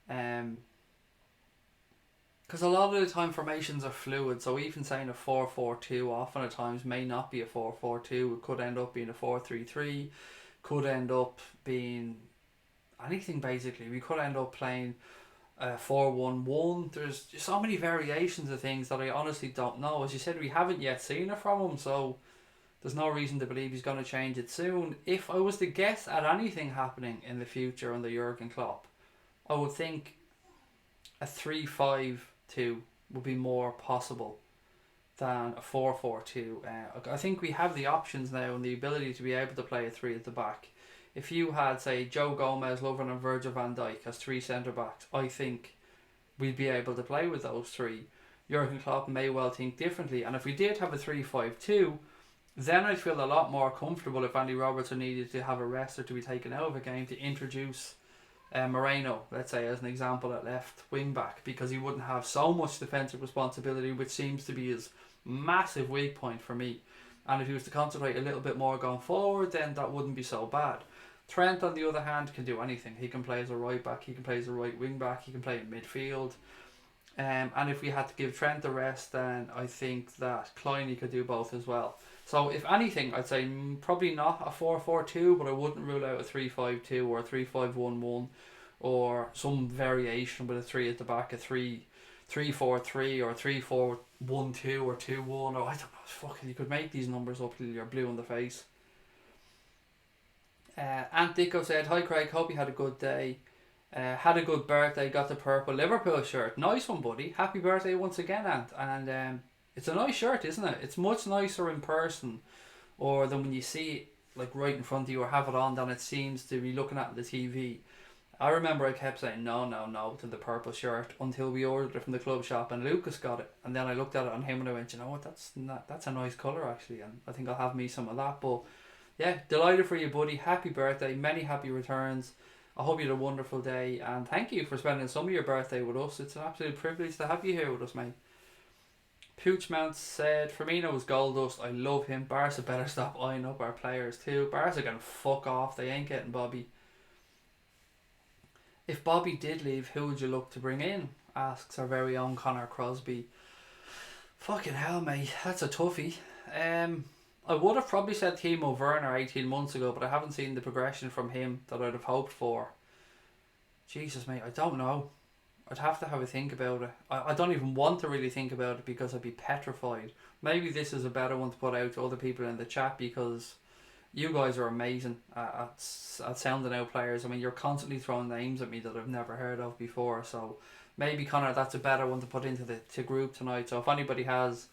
A: Because a lot of the time formations are fluid, so even saying a 4-4-2 often at times may not be a 4-4-2. It could end up being a 4-3-3, could end up being anything basically. We could end up playing 4-1-1. There's just so many variations of things that I honestly don't know. As you said, we haven't yet seen it from him, so there's no reason to believe he's going to change it soon. If I was to guess at anything happening in the future under Jurgen Klopp, I would think a 3-5-2 would be more possible than a 4-4-2. I think we have the options now and the ability to be able to play a 3 at the back. If you had, say, Joe Gomez, Lovren and Virgil van Dijk as 3 centre-backs, I think we'd be able to play with those 3. Jurgen Klopp may well think differently. And if we did have a 3-5-2, then I'd feel a lot more comfortable if Andy Robertson needed to have a rest or to be taken out of a game to introduce Moreno, let's say, as an example, at left wing back, because he wouldn't have so much defensive responsibility, which seems to be his massive weak point for me. And if he was to concentrate a little bit more going forward, then that wouldn't be so bad. Trent, on the other hand, can do anything. He can play as a right back, he can play as a right wing back, he can play in midfield. And if we had to give Trent a rest, then I think that Clooney could do both as well. So if anything, I'd say probably not a 4-4-2, but I wouldn't rule out a 3-5-2 or a 3-5-1-1 or some variation with a 3 at the back, a 3-4-3 or a 3-4-1-2 or 2-1, or I don't know, fucking, you could make these numbers up till you're blue in the face. Ant Dicko said, hi Craig, hope you had a good day. Had a good birthday, got the purple Liverpool shirt. Nice one, buddy. Happy birthday once again, Ant. And it's a nice shirt, isn't it? It's much nicer in person or than when you see it like right in front of you or have it on than it seems to be looking at the TV. I remember I kept saying no to the purple shirt until we ordered it from the club shop and Lucas got it. And then I looked at it on him and I went, you know what, that's a nice colour actually, and I think I'll have me some of that. But yeah, delighted for you, buddy. Happy birthday, many happy returns. I hope you had a wonderful day, and thank you for spending some of your birthday with us. It's an absolute privilege to have you here with us, mate. Pooch Mount said, Firmino's gold dust. I love him. Barca better stop eyeing up our players too. Barca can fuck off. They ain't getting Bobby. If Bobby did leave, who would you look to bring in? Asks our very own Connor Crosby. Fucking hell, mate. That's a toughie. I would have probably said Timo Werner 18 months ago, but I haven't seen the progression from him that I'd have hoped for. Jesus, mate, I don't know. I'd have to have a think about it. I don't even want to really think about it because I'd be petrified. Maybe this is a better one to put out to other people in the chat, because you guys are amazing at sounding out players. I mean, you're constantly throwing names at me that I've never heard of before, so maybe, Connor, that's a better one to put into the group tonight. So if anybody has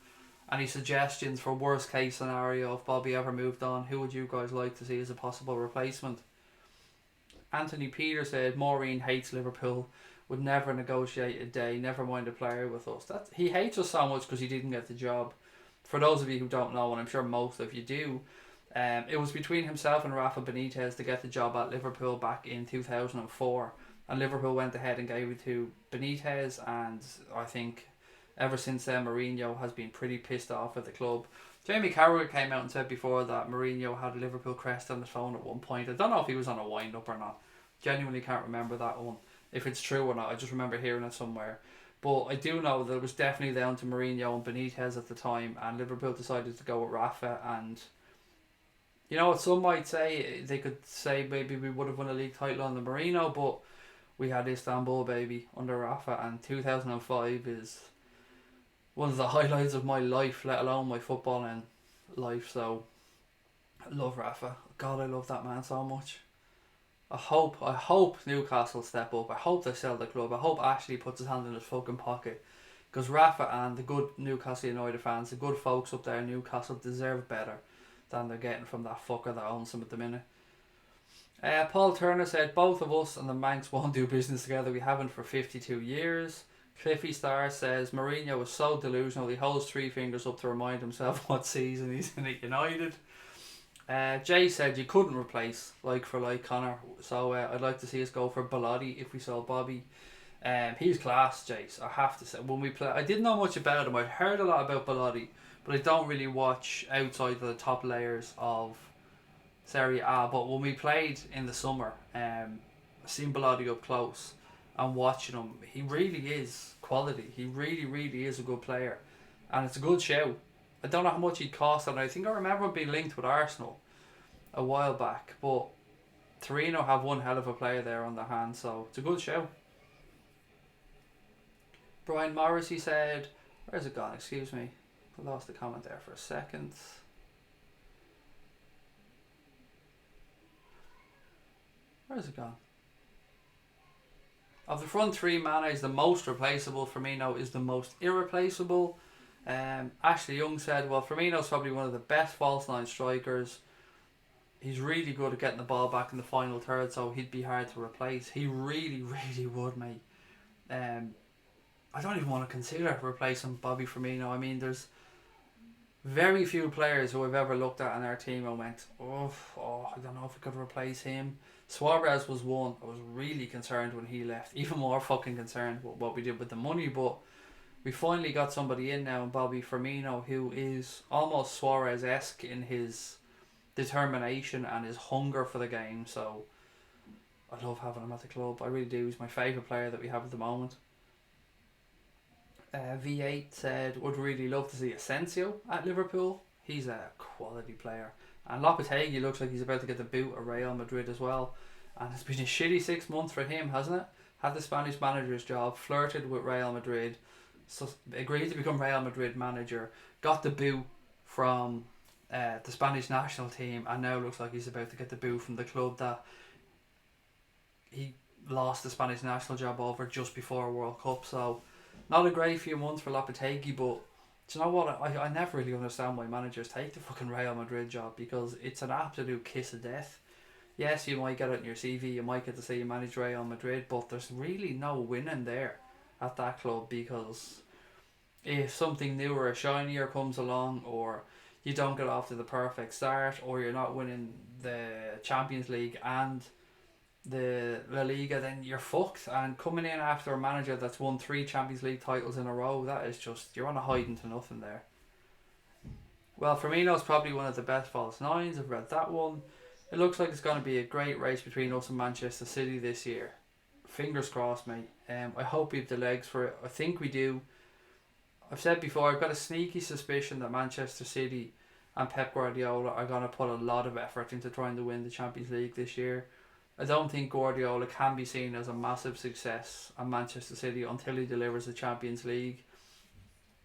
A: any suggestions for worst case scenario if Bobby ever moved on, who would you guys like to see as a possible replacement? Anthony Peter said Maureen hates Liverpool, would never negotiate a day, never mind a player with us. He hates us so much because he didn't get the job. For those of you who don't know, and I'm sure most of you do, it was between himself and Rafa Benitez to get the job at Liverpool back in 2004, and Liverpool went ahead and gave it to Benitez, and I think ever since then Mourinho has been pretty pissed off at the club. Jamie Carragher came out and said before that Mourinho had a Liverpool crest on his phone at one point. I don't know if he was on a wind up or not. Genuinely can't remember that one, if it's true or not. I just remember hearing it somewhere. But I do know that it was definitely down to Mourinho and Benitez at the time, and Liverpool decided to go with Rafa. And you know what, some might say, they could say maybe we would have won a league title under Mourinho, but we had Istanbul, baby, under Rafa, and 2005 is one of the highlights of my life, let alone my footballing life. So I love Rafa. God, I love that man so much. I hope Newcastle step up. I hope they sell the club. I hope Ashley puts his hand in his fucking pocket, because Rafa and the good Newcastle United fans, the good folks up there in Newcastle, deserve better than they're getting from that fucker that owns them at the minute. Paul Turner said both of us and the Manx won't do business together. We haven't for 52 years. Cliffy Star says Mourinho is so delusional he holds three fingers up to remind himself what season he's in at United. Jay said you couldn't replace like for like Connor, so I'd like to see us go for Bellotti if we sold Bobby. He's class, Jace, I have to say. When we play, I didn't know much about him. I'd heard a lot about Bellotti, but I don't really watch outside of the top layers of Serie A. But when we played in the summer, seen Bellotti up close and watching him, he really is quality. He really is a good player, and it's a good show. I don't know how much he'd cost, and I think I remember him being linked with Arsenal a while back, but Torino have one hell of a player there on their hands, so it's a good show. Brian Morrissey said, where's it gone? Excuse me, I lost the comment there for a second. Where's it gone? Of the front three, Mane is the most replaceable. Firmino is the most irreplaceable. Ashley Young said, well, Firmino's probably one of the best false line strikers. He's really good at getting the ball back in the final third, so he'd be hard to replace. He really would, mate. I don't even want to consider replacing Bobby Firmino. I mean, there's very few players who I've ever looked at in our team and went, oh, I don't know if I could replace him. Suarez was one. I was really concerned when he left. Even more fucking concerned with what we did with the money, but we finally got somebody in now, Bobby Firmino, who is almost Suarez-esque in his determination and his hunger for the game. So I love having him at the club. I really do. He's my favourite player that we have at the moment. V8 said, would really love to see Asensio at Liverpool. He's a quality player. And Lopetegui looks like he's about to get the boot at Real Madrid as well. And it's been a shitty 6 months for him, hasn't it? Had the Spanish manager's job, flirted with Real Madrid, so agreed to become Real Madrid manager, got the boot from the Spanish national team, and now looks like he's about to get the boot from the club that he lost the Spanish national job over just before World Cup. So not a great few months for Lopetegui, but do you know what? I never really understand why managers take the fucking Real Madrid job, because it's an absolute kiss of death. Yes, you might get it in your CV, you might get to say you manage Real Madrid, but there's really no winning there at that club, because if something newer or shinier comes along, or you don't get off to the perfect start, or you're not winning the Champions League and the La Liga, then you're fucked. And coming in after a manager that's won 3 Champions League titles in a row, that is just, you're on a hiding to nothing there. Well, Firmino's probably one of the best false nines. I've read that one. It looks like it's going to be a great race between us and Manchester City this year. Fingers crossed, mate. I hope we have the legs for it. I think we do. I've said before, I've got a sneaky suspicion that Manchester City and Pep Guardiola are going to put a lot of effort into trying to win the Champions League this year. I don't think Guardiola can be seen as a massive success at Manchester City until he delivers the Champions League.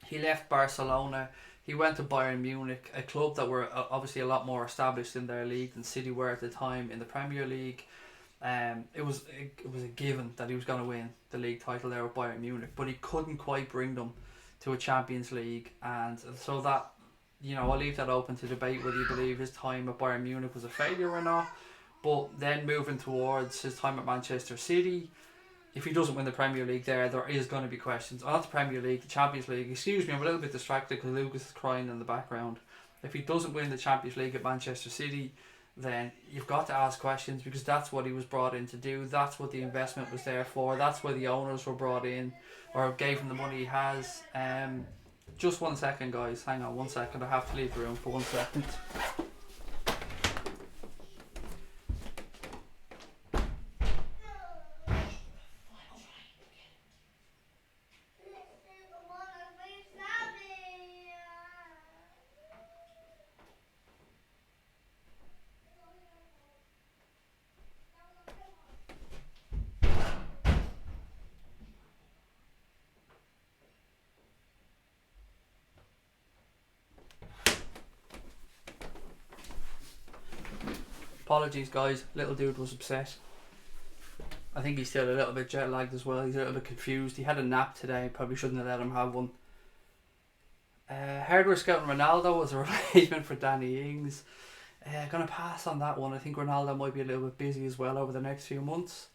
A: He left Barcelona. He went to Bayern Munich, a club that were obviously a lot more established in their league than City were at the time in the Premier League. It was a given that he was going to win the league title there with Bayern Munich, but he couldn't quite bring them to a Champions League, and so that, I'll leave that open to debate whether you believe his time at Bayern Munich was a failure or not. But then moving towards his time at Manchester City, if he doesn't win the Premier League there is going to be questions. Not the Premier League, the Champions League. Excuse me, I'm a little bit distracted because Lucas is crying in the background. If he doesn't win the Champions League at Manchester City, then you've got to ask questions, because that's what he was brought in to do. That's what the investment was there for. That's why the owners were brought in, or gave him the money he has. Just 1 second, guys. Hang on 1 second. I have to leave the room for 1 second. Apologies, guys. Little dude was upset. I think he's still a little bit jet lagged as well. He's a little bit confused. He had a nap today. Probably shouldn't have let him have one. Heard we're scouting Ronaldo as a replacement for Danny Ings. Gonna pass on that one. I think Ronaldo might be a little bit busy as well over the next few months.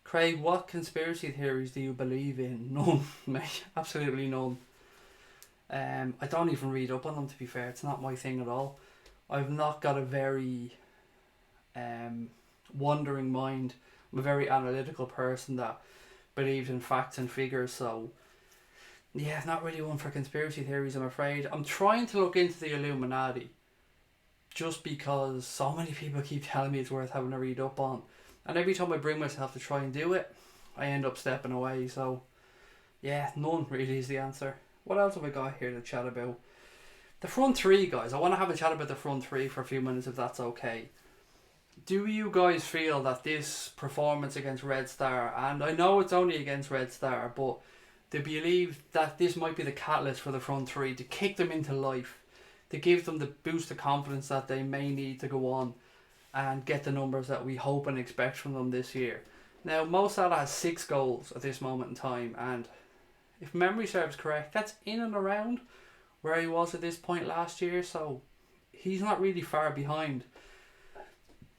A: Craig, what conspiracy theories do you believe in? None, mate. Absolutely none. I don't even read up on them, to be fair. It's not my thing at all. I've not got a very wandering mind. I'm a very analytical person that believes in facts and figures, so yeah, not really one for conspiracy theories, I'm afraid. I'm trying to look into the Illuminati, just because so many people keep telling me it's worth having a read up on, and every time I bring myself to try and do it, I end up stepping away. So yeah, none really is the answer. What else have I got here to chat about? The front three, guys. I want to have a chat about the front three for a few minutes, if that's okay. Do you guys feel that this performance against Red Star, and I know it's only against Red Star, but do you believe that this might be the catalyst for the front three to kick them into life, to give them the boost of confidence that they may need to go on and get the numbers that we hope and expect from them this year? Now, Mo Salah has 6 goals at this moment in time, and if memory serves correct, that's in and around where he was at this point last year, so he's not really far behind.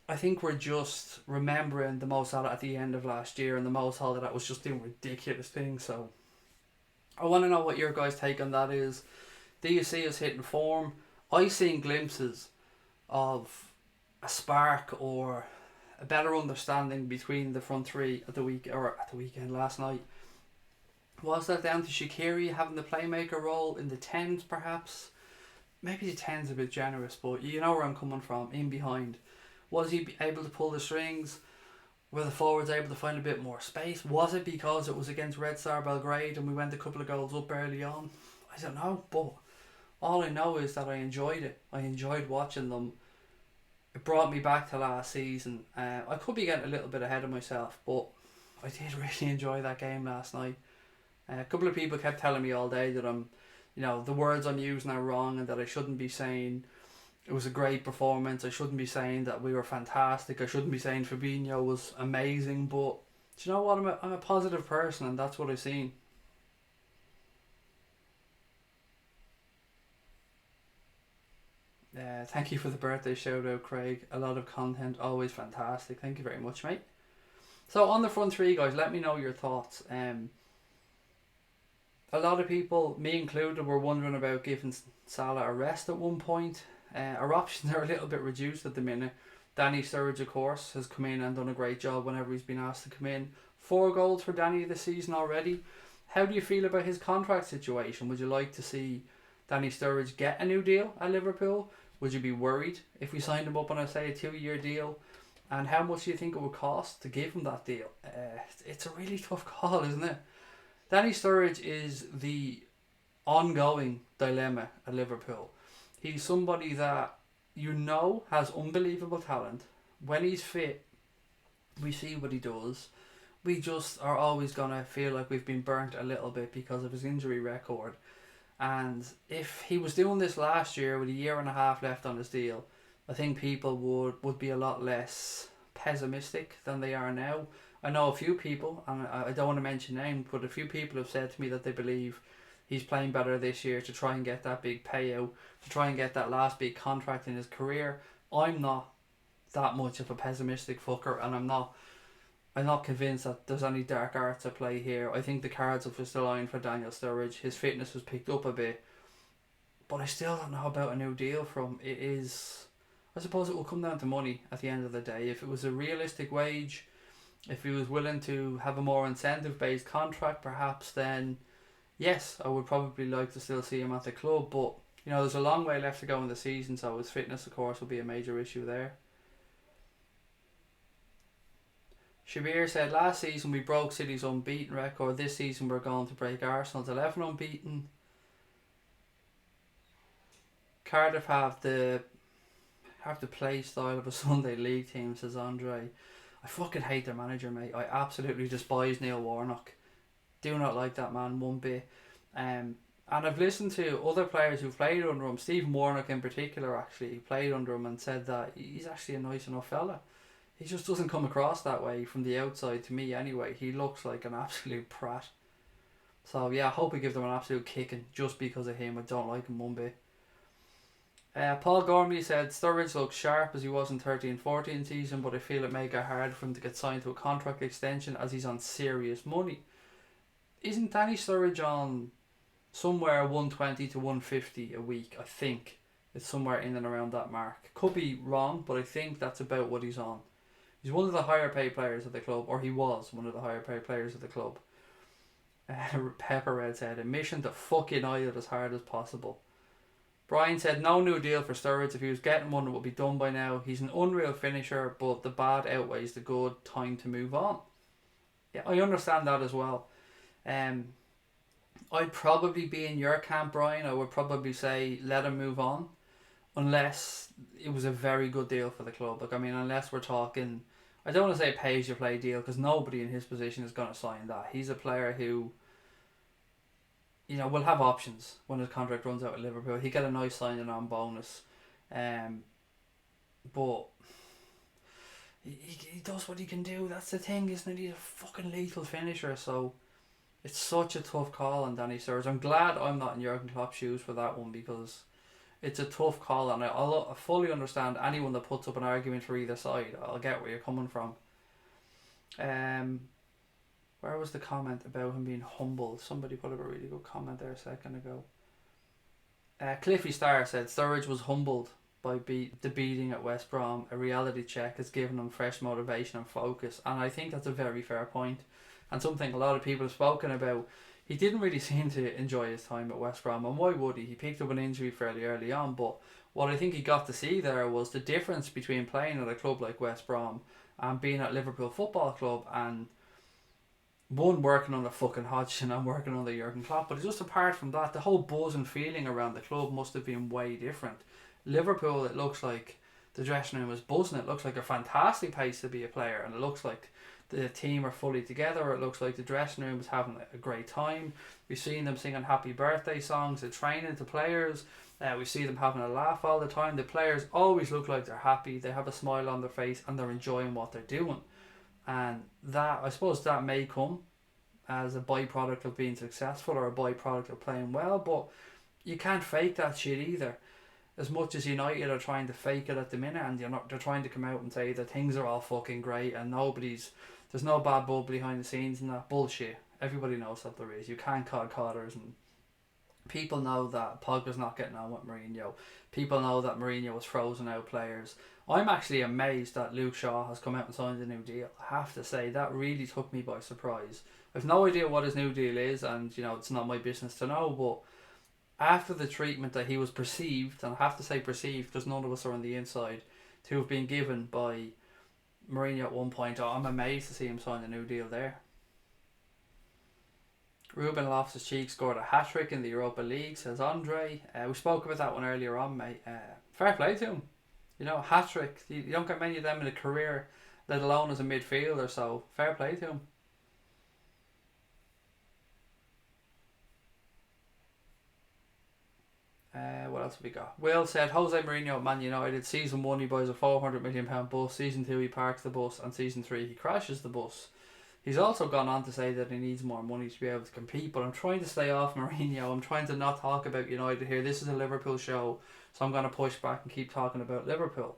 A: I think we're just remembering the Mo Salah at the end of last year, and the Mo Salah that was just doing ridiculous things. So I want to know what your guys' take on that is. Do you see us hitting form? I've seen glimpses of a spark or a better understanding between the front three at the weekend last night. Was that down to SHAQIRI having the playmaker role in the 10s perhaps? Maybe the 10's a bit generous, but you know where I'm coming from, in behind. Was he able to pull the strings? Were the forwards able to find a bit more space? Was it because it was against Red Star Belgrade and we went a couple of goals up early on? I don't know, but all I know is that I enjoyed it. I enjoyed watching them. It brought me back to last season. I could be getting a little bit ahead of myself, but I did really enjoy that game last night. A couple of people kept telling me all day that the words I'm using are wrong and that I shouldn't be saying it was a great performance. I shouldn't be saying that we were fantastic. I shouldn't be saying Fabinho was amazing. But do you know what? I'm a positive person, and that's what I've seen. Thank you for the birthday shout out, Craig. A lot of content, always fantastic. Thank you very much, mate. So on the front three, guys, let me know your thoughts. A lot of people, me included, were wondering about giving Salah a rest at one point. Our options are a little bit reduced at the minute. Danny Sturridge, of course, has come in and done a great job whenever he's been asked to come in. 4 goals for Danny this season already. How do you feel about his contract situation? Would you like to see Danny Sturridge get a new deal at Liverpool? Would you be worried if we signed him up on, say, a 2-year deal? And how much do you think it would cost to give him that deal? It's a really tough call, isn't it? Danny Sturridge is the ongoing dilemma at Liverpool. He's somebody that has unbelievable talent. When he's fit, we see what he does. We just are always going to feel like we've been burnt a little bit because of his injury record. And if he was doing this last year with a year and a half left on his deal, I think people would be a lot less pessimistic than they are now. I know a few people, and I don't want to mention names, but a few people have said to me that they believe he's playing better this year to try and get that big payout, to try and get that last big contract in his career. I'm not that much of a pessimistic fucker, and I'm not convinced that there's any dark arts at play here. I think the cards are just aligned for Daniel Sturridge. His fitness has picked up a bit, but I still don't know about a new deal from. It is, I suppose it will come down to money at the end of the day. If it was a realistic wage, if he was willing to have a more incentive based contract perhaps, then yes, I would probably like to still see him at the club. But there's a long way left to go in the season, so his fitness of course will be a major issue there. Shabir said, last season we broke City's unbeaten record. This season we're going to break Arsenal's 11 unbeaten. Cardiff have the play style of a Sunday League team, says Andre. I fucking hate their manager, mate. I absolutely despise Neil Warnock. Do not like that man one bit. And I've listened to other players who've played under him. Stephen Warnock in particular actually played under him and said that he's actually a nice enough fella. He just doesn't come across that way from the outside to me anyway. He looks like an absolute prat. So yeah, I hope we give them an absolute kicking just because of him. I don't like him one bit. Paul Gormley said Sturridge looks sharp as he was in 13-14 season, but I feel it may get hard for him to get signed to a contract extension as he's on serious money. Isn't Danny Sturridge on somewhere 120 to 150 a week? I think it's somewhere in and around that mark. Could be wrong, but I think that's about what he's on. He's one of the higher paid players at the club, or he was one of the higher paid players at the club. Pepper Red said, a mission to fuck United as hard as possible. Brian said, no new deal for Sturridge. If he was getting one, it would be done by now. He's an unreal finisher, but the bad outweighs the good. Time to move on. Yeah, I understand that as well. I'd probably be in your camp, Brian. I would probably say let him move on, unless it was a very good deal for the club. Like, I mean, unless we're talking, I don't want to say pay as you play deal, because nobody in his position is going to sign that. He's a player who, will have options when his contract runs out at Liverpool. He get a nice signing on bonus, but he does what he can do. That's the thing, isn't it? He's a fucking lethal finisher. So it's such a tough call on Danny Sturridge. I'm glad I'm not in Jurgen Klopp's shoes for that one, because it's a tough call, and I fully understand anyone that puts up an argument for either side. I'll get where you're coming from. Where was the comment about him being humble? Somebody put up a really good comment there a second ago. Cliffy Starr said Sturridge was humbled by the beating at West Brom. A reality check has given him fresh motivation and focus, and I think that's a very fair point, and something a lot of people have spoken about. He didn't really seem to enjoy his time at West Brom, and why would he? He picked up an injury fairly early on, but what I think he got to see there was the difference between playing at a club like West Brom and being at Liverpool Football Club, and one working on the fucking Hodgson and working on the Jurgen Klopp. But just apart from that, the whole buzz and feeling around the club must have been way different. Liverpool, it looks like the dressing room is buzzing. It looks like a fantastic place to be a player, and it looks like the team are fully together. It looks like the dressing room is having a great time. We've seen them singing happy birthday songs, they're training to players. We see them having a laugh all the time. The players always look like they're happy. They have a smile on their face and they're enjoying what they're doing. And that, I suppose, that may come as a byproduct of being successful or a byproduct of playing well, but you can't fake that shit either. As much as United are trying to fake it at the minute, and they're trying to come out and say that things are all fucking great and there's no bad blood behind the scenes and that bullshit. Everybody knows that there is. You can't call callers, and people know that Pogba's not getting on with Mourinho. People know that Mourinho was frozen out players. I'm actually amazed that Luke Shaw has come out and signed a new deal. I have to say, that really took me by surprise. I've no idea what his new deal is, and it's not my business to know, but after the treatment that he was perceived, and I have to say perceived because none of us are on the inside, to have been given by Mourinho at one point, I'm amazed to see him sign a new deal there. Ruben Loftus-Cheek scored a hat-trick in the Europa League, says Andre. We spoke about that one earlier on, mate. Fair play to him. Hat-trick. You don't get many of them in a career, let alone as a midfielder, so fair play to him. What else have we got? Will said Jose Mourinho at Man United. Season 1 he buys a £400 million bus. Season 2 he parks the bus. And Season 3 he crashes the bus. He's also gone on to say that he needs more money to be able to compete. But I'm trying to stay off Mourinho. I'm trying to not talk about United here. This is a Liverpool show. So I'm going to push back and keep talking about Liverpool.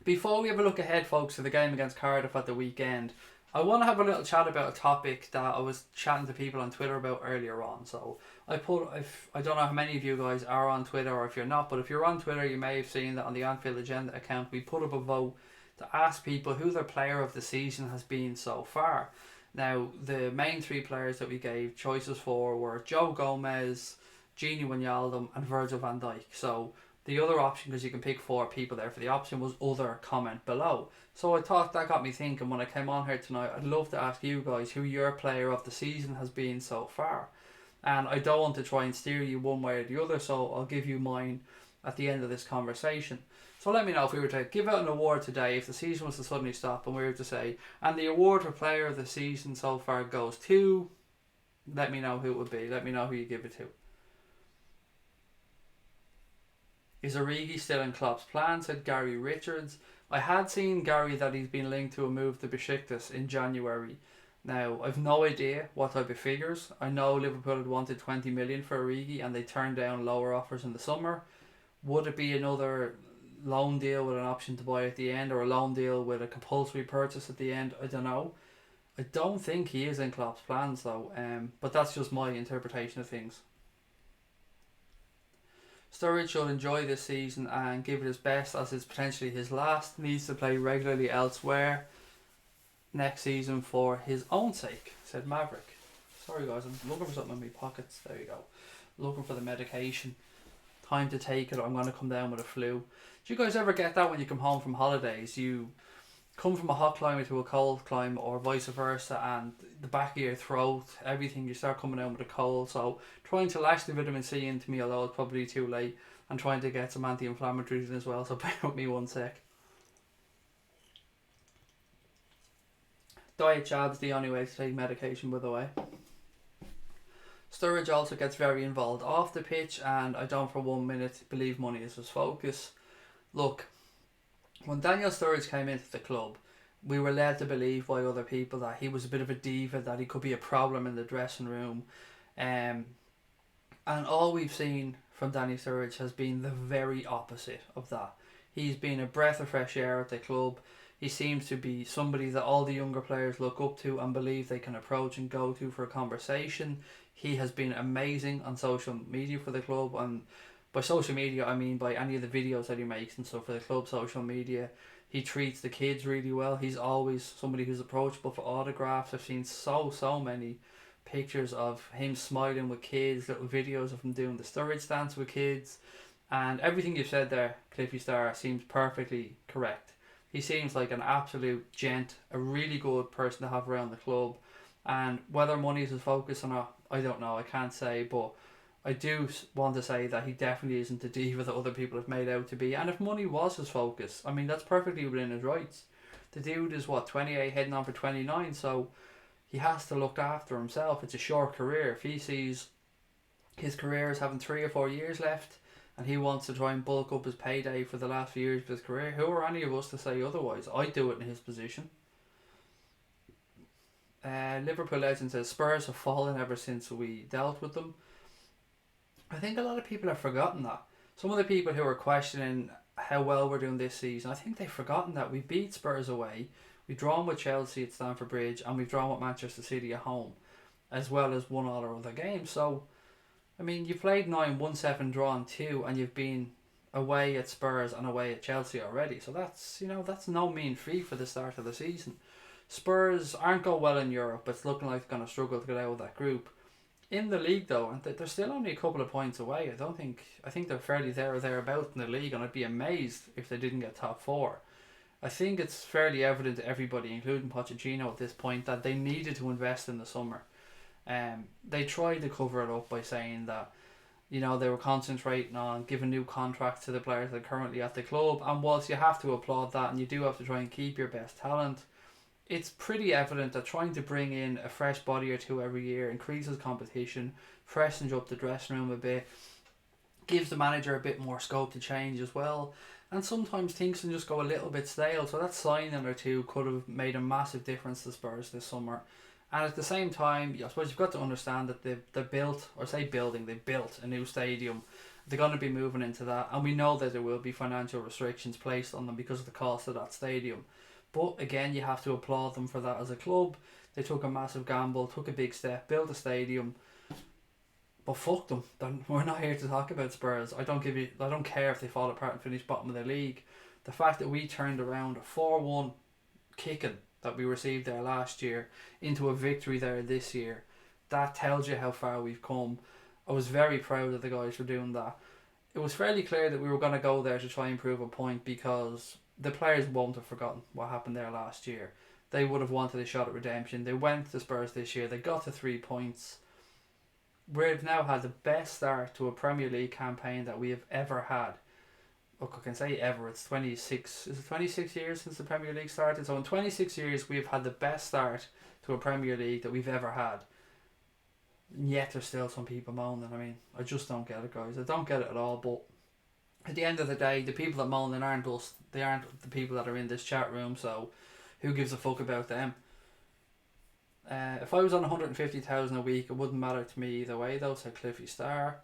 A: Before we have a look ahead, folks, to the game against Cardiff at the weekend, I want to have a little chat about a topic that I was chatting to people on Twitter about earlier on. So I don't know how many of you guys are on Twitter, or if you're not, but if you're on Twitter, you may have seen that on the Anfield Agenda account, we put up a vote to ask people who their player of the season has been so far. Now, the main 3 players that we gave choices for were Joe Gomez, Gini Wijnaldum and Virgil van Dijk. So the other option, because you can pick 4 people there for the option, was other, comment below. So I thought that got me thinking when I came on here tonight, I'd love to ask you guys who your player of the season has been so far. And I don't want to try and steer you one way or the other, so I'll give you mine at the end of this conversation. So let me know if we were to give out an award today, if the season was to suddenly stop and we were to say, and the award for player of the season so far goes to, let me know who it would be. Let me know who you give it to. Is Origi still in Klopp's plan? Said Gary Richards. I had seen, Gary, that he's been linked to a move to Besiktas in January. Now, I've no idea what type of figures. I know Liverpool had wanted 20 million for Origi and they turned down lower offers in the summer. Would it be another loan deal with an option to buy at the end, or a loan deal with a compulsory purchase at the end? I don't know. I don't think he is in Klopp's plans though, but that's just my interpretation of things. Sturridge should enjoy this season and give it his best, as it's potentially his last. Needs to play regularly elsewhere next season for his own sake, said Maverick. Sorry guys, I'm looking for something in my pockets. There you go. Looking for the medication. Time to take it, or I'm going to come down with a flu. Do you guys ever get that when you come home from holidays? You come from a hot climate to a cold climate, or vice versa, and the back of your throat, everything, you start coming down with a cold. So trying to lash the vitamin C into me, although it's probably too late, and trying to get some anti-inflammatories in as well, so bear with me one sec. Diet jab's the only way to take medication, by the way. Sturridge also gets very involved off the pitch, and I don't for 1 minute believe money is his focus. Look, when Daniel Sturridge came into the club, we were led to believe by other people that he was a bit of a diva, that he could be a problem in the dressing room. And all we've seen from Danny Sturridge has been the very opposite of that. He's been a breath of fresh air at the club. He seems to be somebody that all the younger players look up to and believe they can approach and go to for a conversation. He has been amazing on social media for the club, and by social media I mean by any of the videos that he makes and stuff for the club social media. He treats the kids really well. He's always somebody who's approachable for autographs. I've seen so many pictures of him smiling with kids, little videos of him doing the Sturridge dance with kids, and everything you've said there, Cliffy Star, seems perfectly correct. He seems like an absolute gent, a really good person to have around the club, and whether money is his focus or not, I don't know, I can't say, but I do want to say that he definitely isn't the diva that other people have made out to be. And if money was his focus, I mean, that's perfectly within his rights. The dude is 28, heading on for 29, so he has to look after himself. It's a short career. If he sees his career as having 3 or 4 years left and he wants to try and bulk up his payday for the last few years of his career, who are any of us to say otherwise? I'd do it in his position. Liverpool legend says Spurs have fallen ever since we dealt with them. I think a lot of people have forgotten that. Some of the people who are questioning how well we're doing this season, I think they've forgotten that we beat Spurs away, we've drawn with Chelsea at Stamford Bridge, and we've drawn with Manchester City at home, as well as won all our other games. So, I mean, you've played 9, won 7, drawn 2, and you've been away at Spurs and away at Chelsea already. So that's, that's no mean feat for the start of the season. Spurs aren't going well in Europe. It's looking like they're going to struggle to get out of that group. In the league though, and they're still only a couple of points away. I think they're fairly there or thereabouts in the league, and I'd be amazed if they didn't get top 4. I think it's fairly evident to everybody, including Pochettino at this point, that they needed to invest in the summer. They tried to cover it up by saying that they were concentrating on giving new contracts to the players that are currently at the club, and whilst you have to applaud that and you do have to try and keep your best talent, it's pretty evident that trying to bring in a fresh body or two every year increases competition, freshens up the dressing room a bit, gives the manager a bit more scope to change as well. And sometimes things can just go a little bit stale. So that signing or two could have made a massive difference to Spurs this summer. And at the same time, I suppose you've got to understand that they built, or say building, they built a new stadium. They're going to be moving into that. And we know that there will be financial restrictions placed on them because of the cost of that stadium. But again, you have to applaud them for that as a club. They took a massive gamble, took a big step, built a stadium. But fuck them. We're not here to talk about Spurs. I don't care if they fall apart and finish bottom of the league. The fact that we turned around a 4-1 kicking that we received there last year into a victory there this year, that tells you how far we've come. I was very proud of the guys for doing that. It was fairly clear that we were going to go there to try and prove a point, because the players won't have forgotten what happened there last year. They would have wanted a shot at redemption. They went to Spurs this year. They got to 3 points. We've now had the best start to a Premier League campaign that we have ever had. Look, I can say ever. It's 26. Is it 26 years since the Premier League started? So in 26 years, we've had the best start to a Premier League that we've ever had. And yet there's still some people moaning. I mean, I just don't get it, guys. I don't get it at all. But at the end of the day, the people that moaning aren't us. They aren't the people that are in this chat room. So who gives a fuck about them? If I was on 150,000 a week, it wouldn't matter to me either way, though, said Cliffy Star.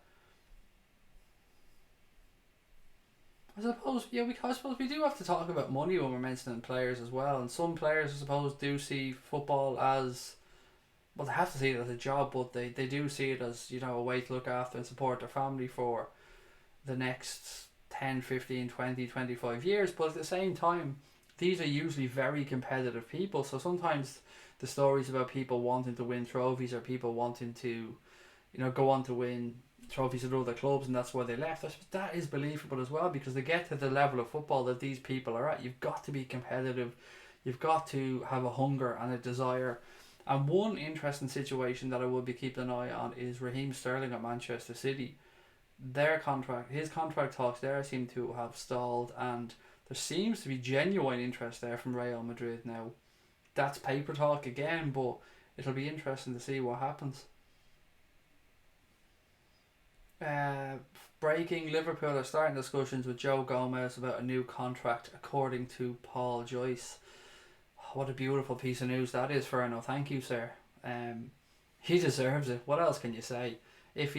A: I suppose we do have to talk about money when we're mentioning players as well. And some players, I suppose, do see football as, well, they have to see it as a job, but they do see it as, you know, a way to look after and support their family for the next 10, 15, 20, 25 years. But at the same time, these are usually very competitive people. So sometimes the stories about people wanting to win trophies, or people wanting to, you know, go on to win trophies at other clubs, and that's why they left. I suppose that is believable as well, because they get to the level of football that these people are at. You've got to be competitive. You've got to have a hunger and a desire. And one interesting situation that I will be keeping an eye on is Raheem Sterling at Manchester City. His contract talks there seem to have stalled, and there seems to be genuine interest there from Real Madrid now. That's paper talk again, but it'll be interesting to see what happens. Breaking: Liverpool are starting discussions with Joe Gomez about a new contract, according to Paul Joyce. What a beautiful piece of news that is, Ferno. Thank you, sir. He deserves it. What else can you say? If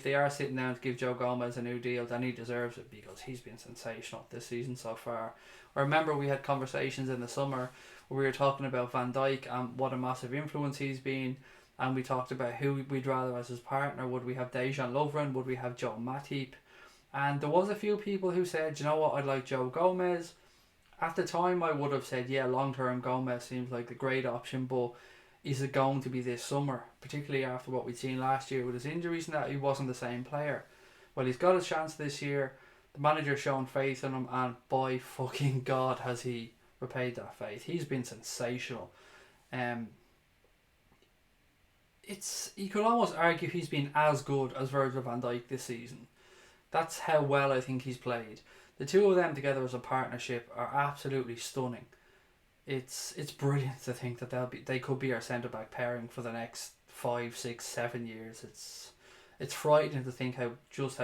A: they are sitting down to give Joe Gomez a new deal, then he deserves it, because he's been sensational this season so far. I remember we had conversations in the summer where we were talking about Van Dijk and what a massive influence he's been, and we talked about who we'd rather as his partner. Would we have Dejan Lovren? Would we have Joe Matip? And there was a few people who said, you know what, I'd like Joe Gomez. At the time, I would have said, yeah, long term Gomez seems like a great option, but is it going to be this summer? Particularly after what we'd seen last year with his injuries and that he wasn't the same player. Well, he's got his chance this year. The manager's shown faith in him, and by fucking God has he repaid that faith. He's been sensational. You could almost argue he's been as good as Virgil van Dijk this season. That's how well I think he's played. The two of them together as a partnership are absolutely stunning. It's brilliant to think that they could be our centre back pairing for the next 5, 6, 7 years. It's frightening to think how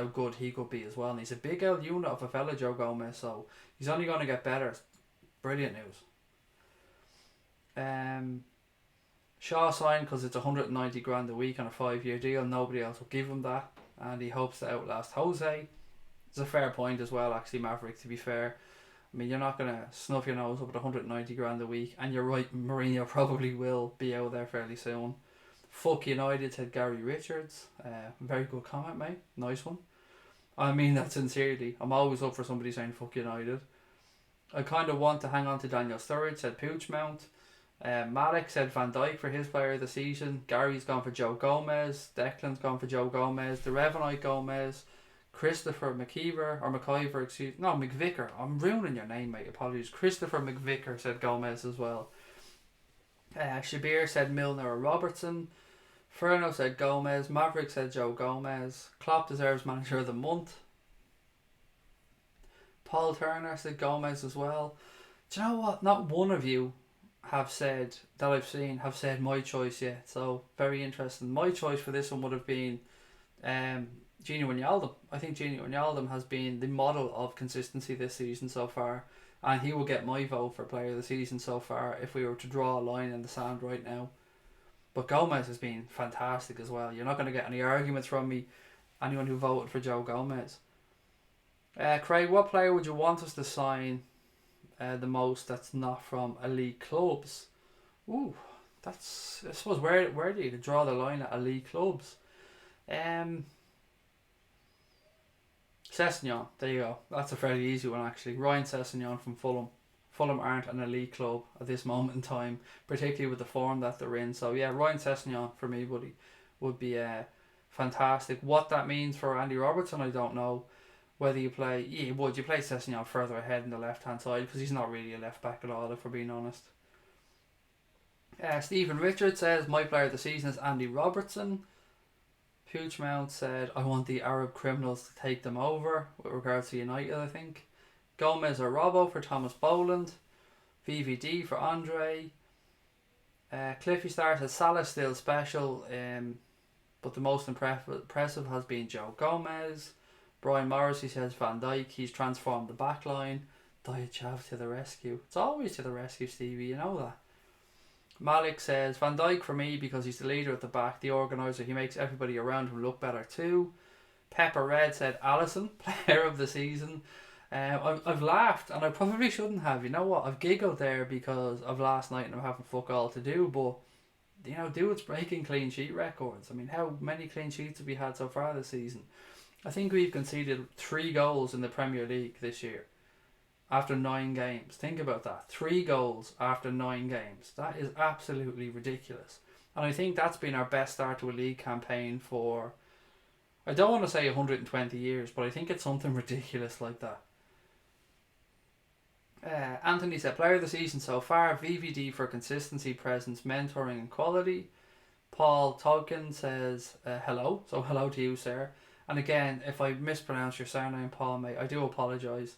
A: good he could be as well. And he's a big old unit of a fella, Joe Gomez, so he's only going to get better. Brilliant news. Shaw signed because it's 190 grand a week on a 5-year deal. Nobody else will give him that, and he hopes to outlast Jose. It's a fair point as well, actually, Maverick, to be fair. I mean, you're not going to snuff your nose up at 190 grand a week, and you're right, Mourinho probably will be out there fairly soon. Fuck United, said Gary Richards. Very good comment, mate. Nice one. I mean that sincerely. I'm always up for somebody saying fuck United. I kind of want to hang on to Daniel Sturridge, said Poochmount. Malek said Van Dijk for his player of the season. Gary's gone for Joe Gomez. Declan's gone for Joe Gomez. The Revanite Gomez. Christopher McVicker. I'm ruining your name, mate. Apologies. Christopher McVicker said Gomez as well. Shabir said Milner or Robertson. Ferno said Gomez. Maverick said Joe Gomez. Klopp deserves manager of the month. Paul Turner said Gomez as well. Do you know what? Not one of you have said my choice yet. So very interesting. My choice for this one would have been Gini Wijnaldum. I think Gini Wijnaldum has been the model of consistency this season so far, and he will get my vote for player of the season so far if we were to draw a line in the sand right now. But Gomez has been fantastic as well. You're not going to get any arguments from me, anyone who voted for Joe Gomez. Craig, what player would you want us to sign the most that's not from elite clubs? Ooh, that's, I suppose, where do you draw the line at elite clubs? Sessegnon, there you go. That's a fairly easy one actually. Ryan Sessegnon from Fulham. Fulham aren't an elite club at this moment in time, particularly with the form that they're in. So yeah, Ryan Sessegnon for me would be fantastic. What that means for Andy Robertson, I don't know. Whether you play, would you play Sessegnon further ahead in the left hand side, because he's not really a left back at all, if we're being honest. Stephen Richards says my player of the season is Andy Robertson. Poochmount said I want the Arab criminals to take them over with regards to United, I think. Gomez or Robbo for Thomas Boland. VVD for Andre. Cliffy Star says Salah's still special, but the most impressive has been Joe Gomez. Brian Morrissey says Van Dijk, he's transformed the back line. Diet Chav to the rescue. It's always to the rescue, Stevie, you know that. Malik says Van Dijk for me because he's the leader at the back, the organiser. He makes everybody around him look better too. Pepper Red said Alisson, player of the season. I've laughed, and I probably shouldn't have. You know what? I've giggled there because of last night and I'm having fuck all to do. But you know, dude's breaking clean sheet records. I mean, how many clean sheets have we had so far this season? I think we've conceded 3 goals in the Premier League this year after 9 games. Think about that. 3 goals after 9 games. That is absolutely ridiculous. And I think that's been our best start to a league campaign for, I don't want to say 120 years, but I think it's something ridiculous like that. Anthony said player of the season so far, VVD for consistency, presence, mentoring and quality. Paul Tolkien says hello. So hello to you, sir. And again, if I mispronounce your surname, Paul, mate, I do apologise.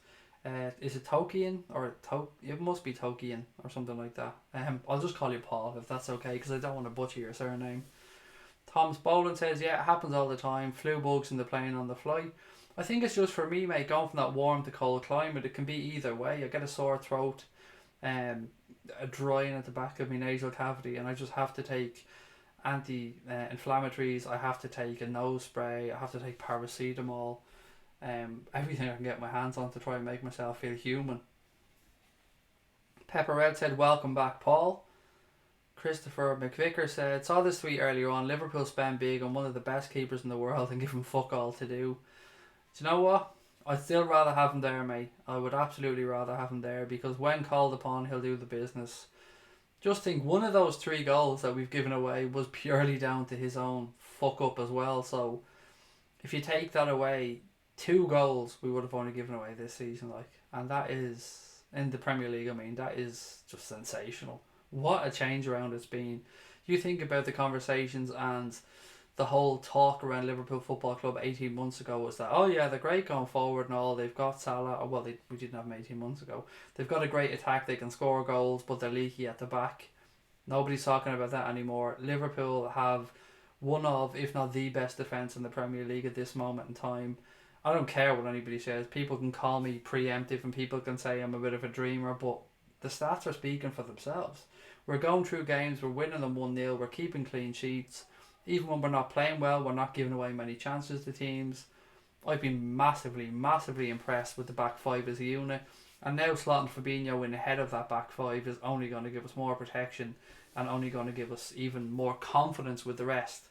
A: Is it Tolkien or it must be Tolkien or something like that. I'll just call you Paul if that's okay, because I don't want to butcher your surname. Thomas Boland says, yeah, it happens all the time. Flu bugs in the plane on the flight. I think it's just for me, mate, going from that warm to cold climate. It can be either way. I get a sore throat, a drying at the back of my nasal cavity, and I just have to take anti-inflammatories. I have to take a nose spray. I have to take paracetamol. Everything I can get my hands on to try and make myself feel human. Pepper Red said, welcome back, Paul. Christopher McVicker said, saw this tweet earlier on, Liverpool spend big on one of the best keepers in the world and give him fuck all to do. Do you know what? I'd still rather have him there, mate. I would absolutely rather have him there, because when called upon, he'll do the business. Just think, one of those 3 goals that we've given away was purely down to his own fuck up as well. So if you take that away, 2 goals we would have only given away this season, like, and that is in the Premier League. I mean, that is just sensational. What a change around it's been. You think about the conversations and the whole talk around Liverpool Football Club 18 months ago was that, oh yeah, they're great going forward and all, they've got Salah, well, we didn't have him 18 months ago, they've got a great attack, they can score goals, but they're leaky at the back. Nobody's talking about that anymore. Liverpool have one of, if not the best defence in the Premier League at this moment in time. I don't care what anybody says. People can call me preemptive and people can say I'm a bit of a dreamer, but the stats are speaking for themselves. We're going through games, we're winning them 1-0, we're keeping clean sheets. Even when we're not playing well, we're not giving away many chances to teams. I've been massively impressed with the back 5 as a unit. And now slotting Fabinho in ahead of that back 5 is only going to give us more protection and only going to give us even more confidence with the rest.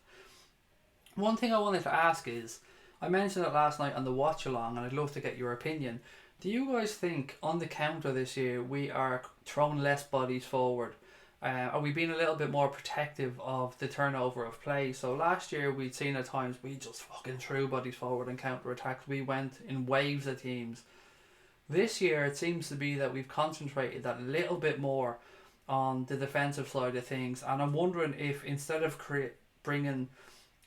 A: One thing I wanted to ask is, I mentioned it last night on the watch along and I'd love to get your opinion. Do you guys think on the counter this year we are throwing less bodies forward? Are we being a little bit more protective of the turnover of play? So last year we'd seen at times we just fucking threw bodies forward and counter attacks. We went in waves of teams. This year it seems to be that we've concentrated that little bit more on the defensive side of things, and I'm wondering if instead of bringing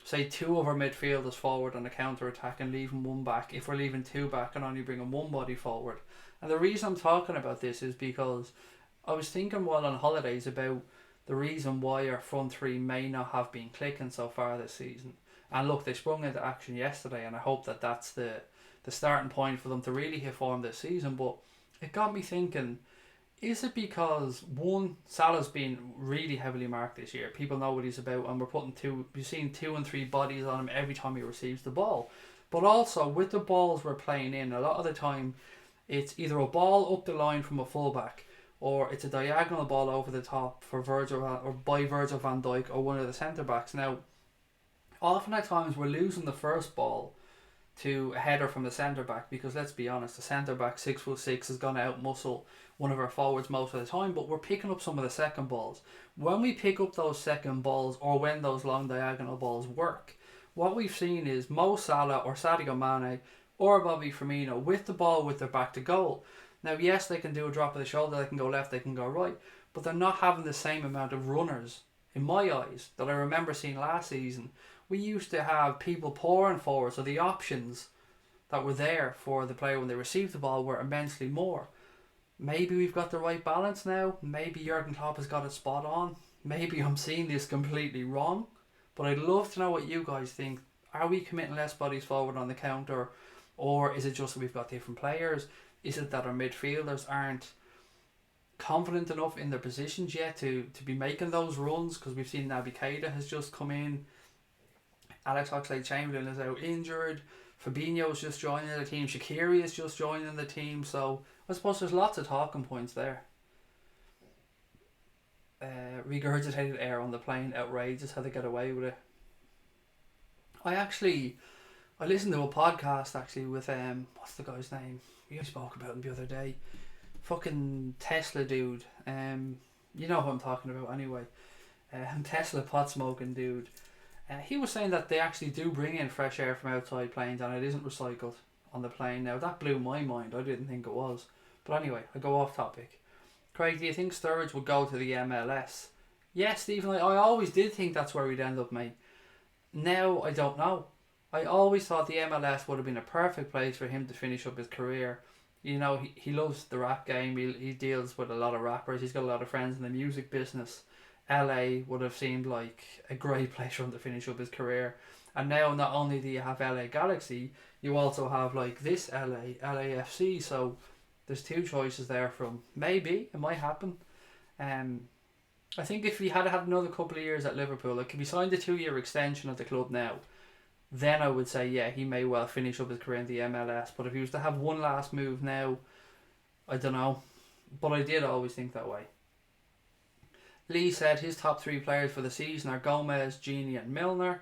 A: say 2 of our midfielders forward on a counter attack and leaving 1 back, if we're leaving 2 back and only bringing 1 body forward. And the reason I'm talking about this is because I was thinking while on holidays about the reason why our front 3 may not have been clicking so far this season. And look, they sprung into action yesterday, and I hope that that's the starting point for them to really hit form this season. But it got me thinking, is it because, one, Salah's been really heavily marked this year? People know what he's about, and we're seeing 2 and 3 bodies on him every time he receives the ball. But also, with the balls we're playing in, a lot of the time, it's either a ball up the line from a fullback, or it's a diagonal ball over the top for by Virgil van Dijk or one of the centre backs. Now, often at times we're losing the first ball to a header from the centre back, because let's be honest, the centre back 6'6" is going to out muscle one of our forwards most of the time. But we're picking up some of the second balls. When we pick up those second balls, or when those long diagonal balls work, what we've seen is Mo Salah or Sadio Mane or Bobby Firmino with the ball with their back to goal. Now, yes, they can do a drop of the shoulder, they can go left, they can go right, but they're not having the same amount of runners, in my eyes, that I remember seeing last season. We used to have people pouring forward, so the options that were there for the player when they received the ball were immensely more. Maybe we've got the right balance now. Maybe Jurgen Klopp has got it spot on. Maybe I'm seeing this completely wrong. But I'd love to know what you guys think. Are we committing less bodies forward on the counter? Or is it just that we've got different players? Is it that our midfielders aren't confident enough in their positions yet to be making those runs? Because we've seen Naby Keita has just come in. Alex Oxlade-Chamberlain is out injured. Fabinho's just joining the team. SHAQIRI is just joining the team. So I suppose there's lots of talking points there. Regurgitated air on the plane, outrageous how they get away with it. I listened to a podcast actually with what's the guy's name? We spoke about him the other day. Fucking Tesla dude. You know who I'm talking about anyway. Tesla pot smoking dude. He was saying that they actually do bring in fresh air from outside planes, and it isn't recycled on the plane. Now that blew my mind. I didn't think it was. But anyway, I go off topic. Craig, do you think Sturridge would go to the MLS? Yes, Stephen, I always did think that's where we'd end up, mate. Now, I don't know. I always thought the MLS would have been a perfect place for him to finish up his career. You know, he loves the rap game. He deals with a lot of rappers. He's got a lot of friends in the music business. LA would have seemed like a great place for him to finish up his career. And now, not only do you have LA Galaxy, you also have like this LAFC. So there's 2 choices there from maybe it might happen. I think if he had another couple of years at Liverpool, like if he signed a 2-year extension at the club now, then I would say yeah, he may well finish up his career in the MLS. But if he was to have one last move now, I don't know. But I did always think that way. Lee said his top 3 players for the season are Gomez, Gini and Milner.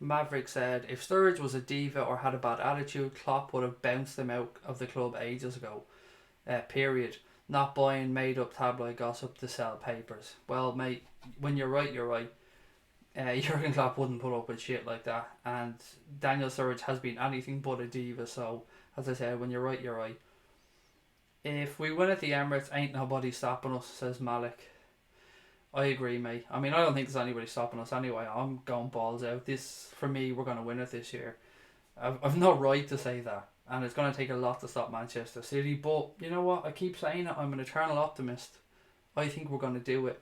A: Maverick said if Sturridge was a diva or had a bad attitude, Klopp would have bounced him out of the club ages ago. Period. Not buying made up tabloid gossip to sell papers. Well, mate, when you're right, you're right. Jurgen Klopp wouldn't put up with shit like that, and Daniel Sturridge has been anything but a diva. So, as I said, when you're right, you're right. If we win at the Emirates, ain't nobody stopping us, says Malik. I agree, mate. I mean, I don't think there's anybody stopping us anyway. I'm going balls out. This, for me, we're going to win it this year. I've no right to say that. And it's going to take a lot to stop Manchester City. But, you know what? I keep saying it. I'm an eternal optimist. I think we're going to do it.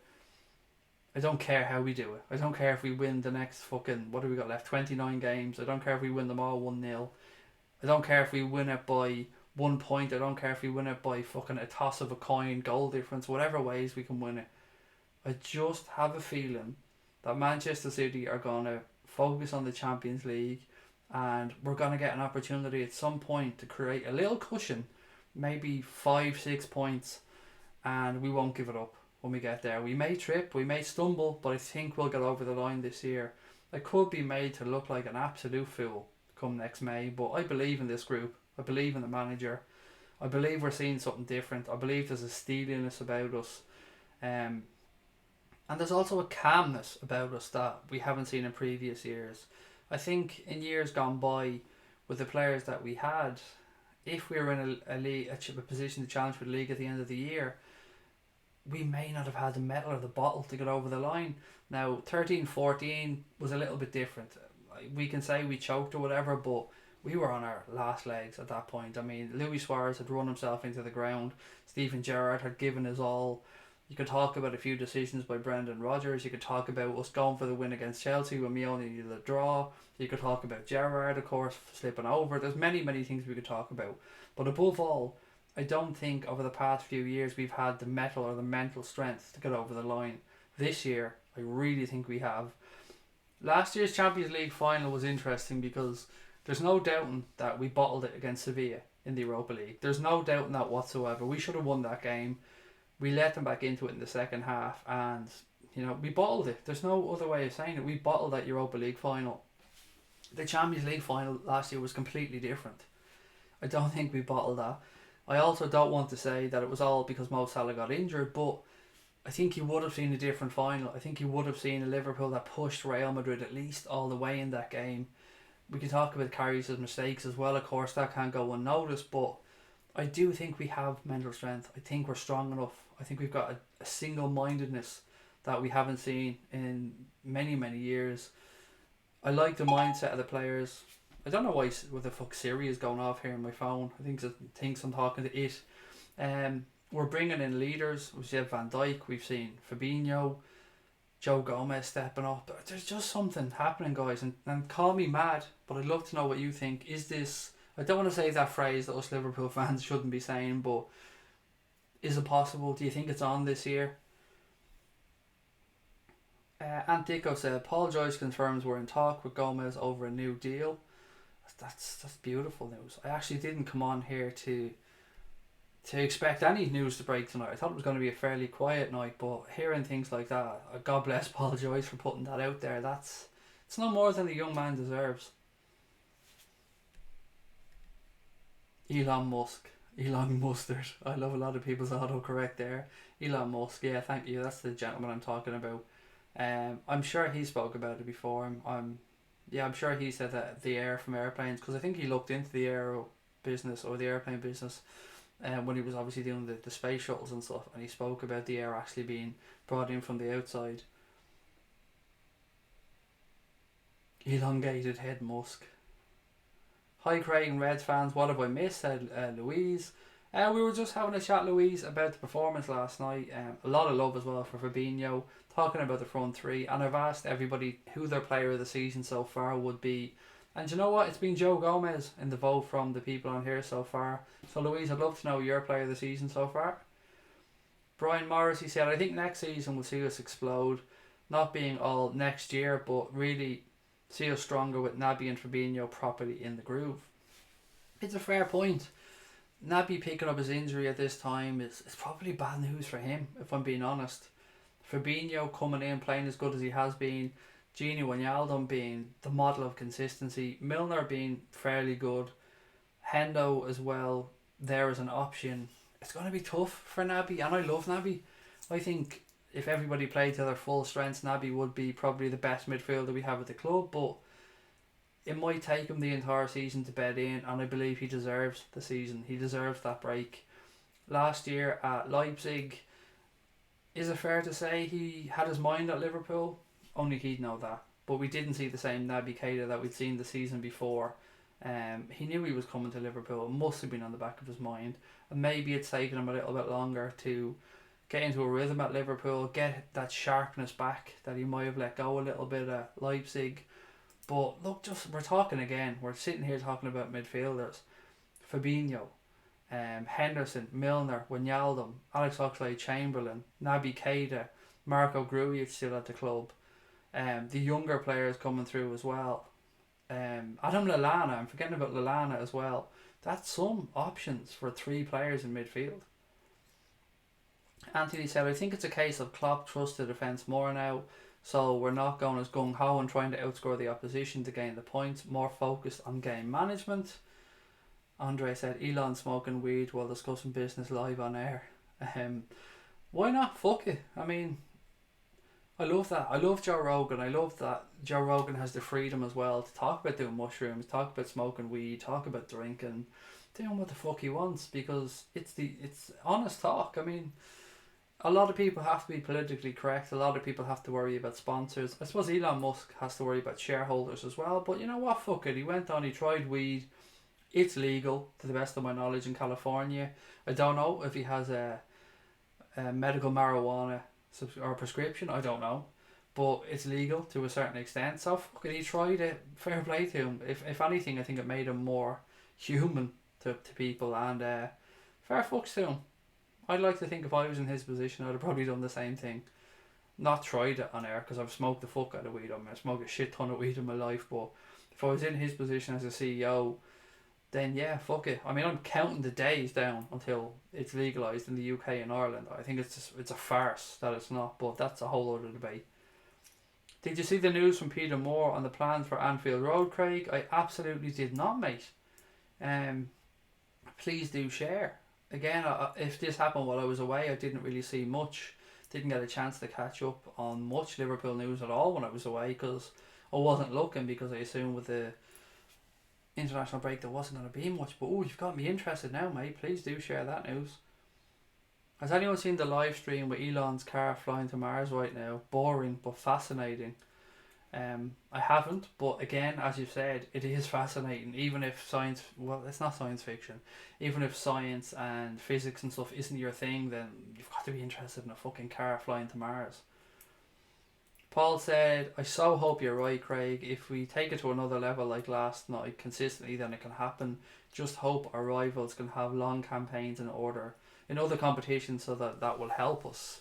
A: I don't care how we do it. I don't care if we win the next fucking... What have we got left? 29 games. I don't care if we win them all 1-0. I don't care if we win it by 1 point. I don't care if we win it by fucking a toss of a coin, goal difference, whatever ways we can win it. I just have a feeling that Manchester City are going to focus on the Champions League, and we're going to get an opportunity at some point to create a little cushion, maybe 5-6 points, and we won't give it up when we get there. We may trip, we may stumble, but I think we'll get over the line this year. I could be made to look like an absolute fool come next May, but I believe in this group. I believe in the manager. I believe we're seeing something different. I believe there's a steeliness about us. And there's also a calmness about us that we haven't seen in previous years. I think in years gone by, with the players that we had, if we were in a position to challenge for the league at the end of the year, we may not have had the metal or the bottle to get over the line. Now, 13-14 was a little bit different. We can say we choked or whatever, but we were on our last legs at that point. I mean, Luis Suarez had run himself into the ground. Steven Gerrard had given his all. You could talk about a few decisions by Brendan Rodgers. You could talk about us going for the win against Chelsea when we only needed a draw. You could talk about Gerrard, of course, slipping over. There's many, many things we could talk about. But above all, I don't think over the past few years we've had the mettle or the mental strength to get over the line. This year, I really think we have. Last year's Champions League final was interesting because there's no doubting that we bottled it against Sevilla in the Europa League. There's no doubting that whatsoever. We should have won that game. We let them back into it in the second half, and we bottled it. There's no other way of saying it. We bottled that Europa League final. The Champions League final last year was completely different. I don't think we bottled that. I also don't want to say that it was all because Mo Salah got injured, but I think you would have seen a different final. I think you would have seen a Liverpool that pushed Real Madrid at least all the way in that game. We can talk about Karius' mistakes as well, of course, that can't go unnoticed, but I do think we have mental strength. I think we're strong enough. I think we've got a single-mindedness that we haven't seen in many, many years. I like the mindset of the players. I don't know what the fuck Siri is going off here on my phone. I think it thinks I'm talking to it. We're bringing in leaders. We've seen Van Dijk. We've seen Fabinho. Joe Gomez stepping up. There's just something happening, guys. And call me mad, but I'd love to know what you think. Is this... I don't want to say that phrase that us Liverpool fans shouldn't be saying, but is it possible? Do you think it's on this year? Ant Dicko said, Paul Joyce confirms we're in talk with Gomez over a new deal. That's beautiful news. I actually didn't come on here to expect any news to break tonight. I thought it was going to be a fairly quiet night, but hearing things like that, God bless Paul Joyce for putting that out there. It's no more than the young man deserves. Elon Musk. Elon Mustard. I love a lot of people's autocorrect there. Elon Musk, yeah, thank you. That's the gentleman I'm talking about. I'm sure he spoke about it before. I'm sure he said that the air from airplanes, because I think he looked into the aero business or the airplane business when he was obviously doing the space shuttles and stuff, and he spoke about the air actually being brought in from the outside. Elongated head Musk. Hi Craig and Reds fans, what have I missed? Said Louise. We were just having a chat, Louise, about the performance last night. A lot of love as well for Fabinho, talking about the front three, and I've asked everybody who their player of the season so far would be. And you know what? It's been Joe Gomez in the vote from the people on here so far. So Louise, I'd love to know your player of the season so far. Brian Morrissey said, I think next season will see us explode. Not being all next year, but really see us stronger with Naby and Fabinho properly in the groove. It's a fair point. Naby picking up his injury at this time is probably bad news for him, if I'm being honest. Fabinho coming in, playing as good as he has been. Gini Wijnaldum being the model of consistency. Milner being fairly good. Hendo as well, there as an option. It's going to be tough for Naby, and I love Naby. I think if everybody played to their full strengths, Naby would be probably the best midfielder we have at the club, but it might take him the entire season to bed in, and I believe he deserves the season. He deserves that break. Last year at Leipzig, is it fair to say he had his mind at Liverpool? Only he'd know that. But we didn't see the same Naby Keita that we'd seen the season before. He knew he was coming to Liverpool. It must have been on the back of his mind. And maybe it's taken him a little bit longer to get into a rhythm at Liverpool, get that sharpness back that he might have let go a little bit at Leipzig. But look, we're talking again. We're sitting here talking about midfielders. Fabinho, Henderson, Milner, Wijnaldum, Alex Oxlade-Chamberlain, Naby Keita, Marco Grujic still at the club. The younger players coming through as well. Adam Lallana, I'm forgetting about Lallana as well. That's some options for 3 players in midfield. Anthony said, I think it's a case of Klopp trusts the defence more now, so we're not going as gung-ho and trying to outscore the opposition to gain the points, more focused on game management. Andre said, Elon smoking weed while discussing business live on air. Why not? Fuck it. I mean, I love that. I love Joe Rogan. I love that Joe Rogan has the freedom as well to talk about doing mushrooms, talk about smoking weed, talk about drinking, doing what the fuck he wants, because it's honest talk. I mean, a lot of people have to be politically correct. A lot of people have to worry about sponsors. I suppose Elon Musk has to worry about shareholders as well. But you know what? Fuck it. He went on, he tried weed. It's legal, to the best of my knowledge, in California. I don't know if he has medical marijuana or prescription. I don't know, but it's legal to a certain extent. So fucking he tried it. Fair play to him. If anything, I think it made him more human to people, and fair fucks to him. I'd like to think if I was in his position, I'd have probably done the same thing. Not tried it on air because I've smoked the fuck out of weed. I've smoked a shit ton of weed in my life, but if I was in his position as a CEO, then yeah, fuck it. I mean, I'm counting the days down until it's legalised in the UK and Ireland. I think it's a farce that it's not, but that's a whole other debate. Did you see the news from Peter Moore on the plans for Anfield Road, Craig? I absolutely did not, mate. Please do share. Again, if this happened while I was away, I didn't really see much. Didn't get a chance to catch up on much Liverpool news at all when I was away because I wasn't looking, because I assumed with the international break there wasn't going to be much. But you've got me interested now, mate. Please do share that news. Has anyone seen the live stream with Elon's car flying to Mars right now? Boring but fascinating. I haven't, but again, as you said, it is fascinating. Even if science, well, it's not science fiction. Even if science and physics and stuff isn't your thing, then you've got to be interested in a fucking car flying to Mars. Paul said, I so hope you're right, Craig. If we take it to another level like last night consistently, then it can happen. Just hope our rivals can have long campaigns in order in other competitions so that will help us.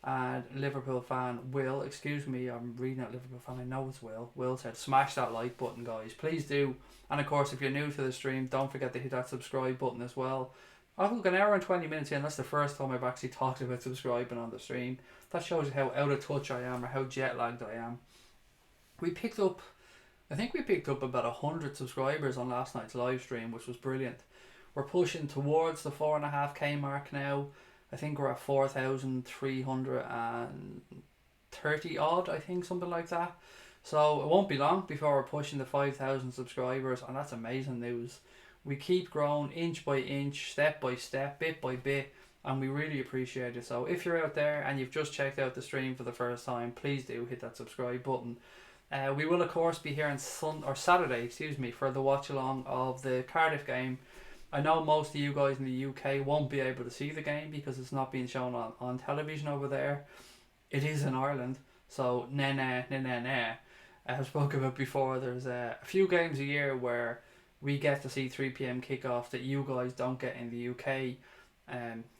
A: And Liverpool fan Will, excuse me, I'm reading out Liverpool fan, I know it's Will said, smash that like button, guys, please do. And of course, if you're new to the stream, don't forget to hit that subscribe button as well. I think an hour and 20 minutes in, that's the first time I've actually talked about subscribing on the stream. That shows you how out of touch I am, or how jet lagged I am. I think we picked up about 100 subscribers on last night's live stream, which was brilliant. We're pushing towards the 4.5k mark now. I think we're at 4,330 odd, I think, something like that. So it won't be long before we're pushing the 5,000 subscribers, and that's amazing news. We keep growing inch by inch, step by step, bit by bit, and we really appreciate it. So if you're out there and you've just checked out the stream for the first time, please do hit that subscribe button. We will of course be here on Saturday, for the watch along of the Cardiff game. I know most of you guys in the UK won't be able to see the game because it's not being shown on television over there. It is in Ireland, so nah. I've spoken about before, there's a few games a year where we get to see 3 p.m. kickoff that you guys don't get in the UK.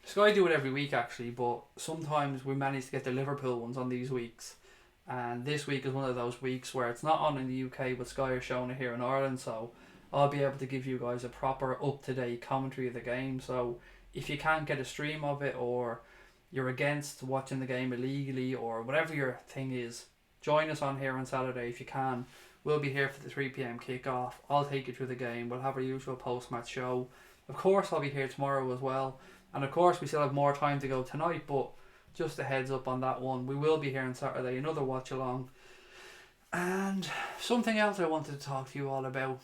A: Sky do it every week actually, but sometimes we manage to get the Liverpool ones on these weeks. And this week is one of those weeks where it's not on in the UK, but Sky are showing it here in Ireland, so I'll be able to give you guys a proper up-to-date commentary of the game. So if you can't get a stream of it, or you're against watching the game illegally, or whatever your thing is, join us on here on Saturday if you can. We'll be here for the 3 p.m. kickoff. I'll take you through the game. We'll have our usual post-match show. Of course, I'll be here tomorrow as well. And of course, we still have more time to go tonight, but just a heads up on that one. We will be here on Saturday, another watch-along. And something else I wanted to talk to you all about.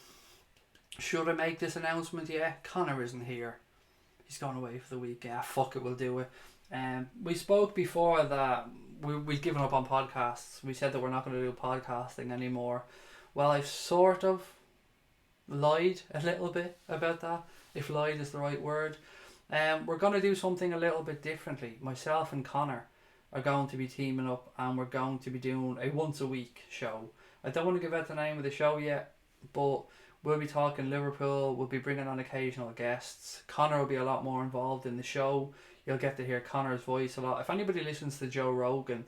A: Should I make this announcement? Yeah, Connor isn't here. He's gone away for the week. Yeah, fuck it, we'll do it. We spoke before that we'd given up on podcasts. We said that we're not going to do podcasting anymore. Well, I've sort of lied a little bit about that, if lied is the right word. We're going to do something a little bit differently. Myself and Connor are going to be teaming up, and we're going to be doing a once a week show. I don't want to give out the name of the show yet, but we'll be talking Liverpool. We'll be bringing on occasional guests. Connor will be a lot more involved in the show. You'll get to hear Connor's voice a lot. If anybody listens to Joe Rogan,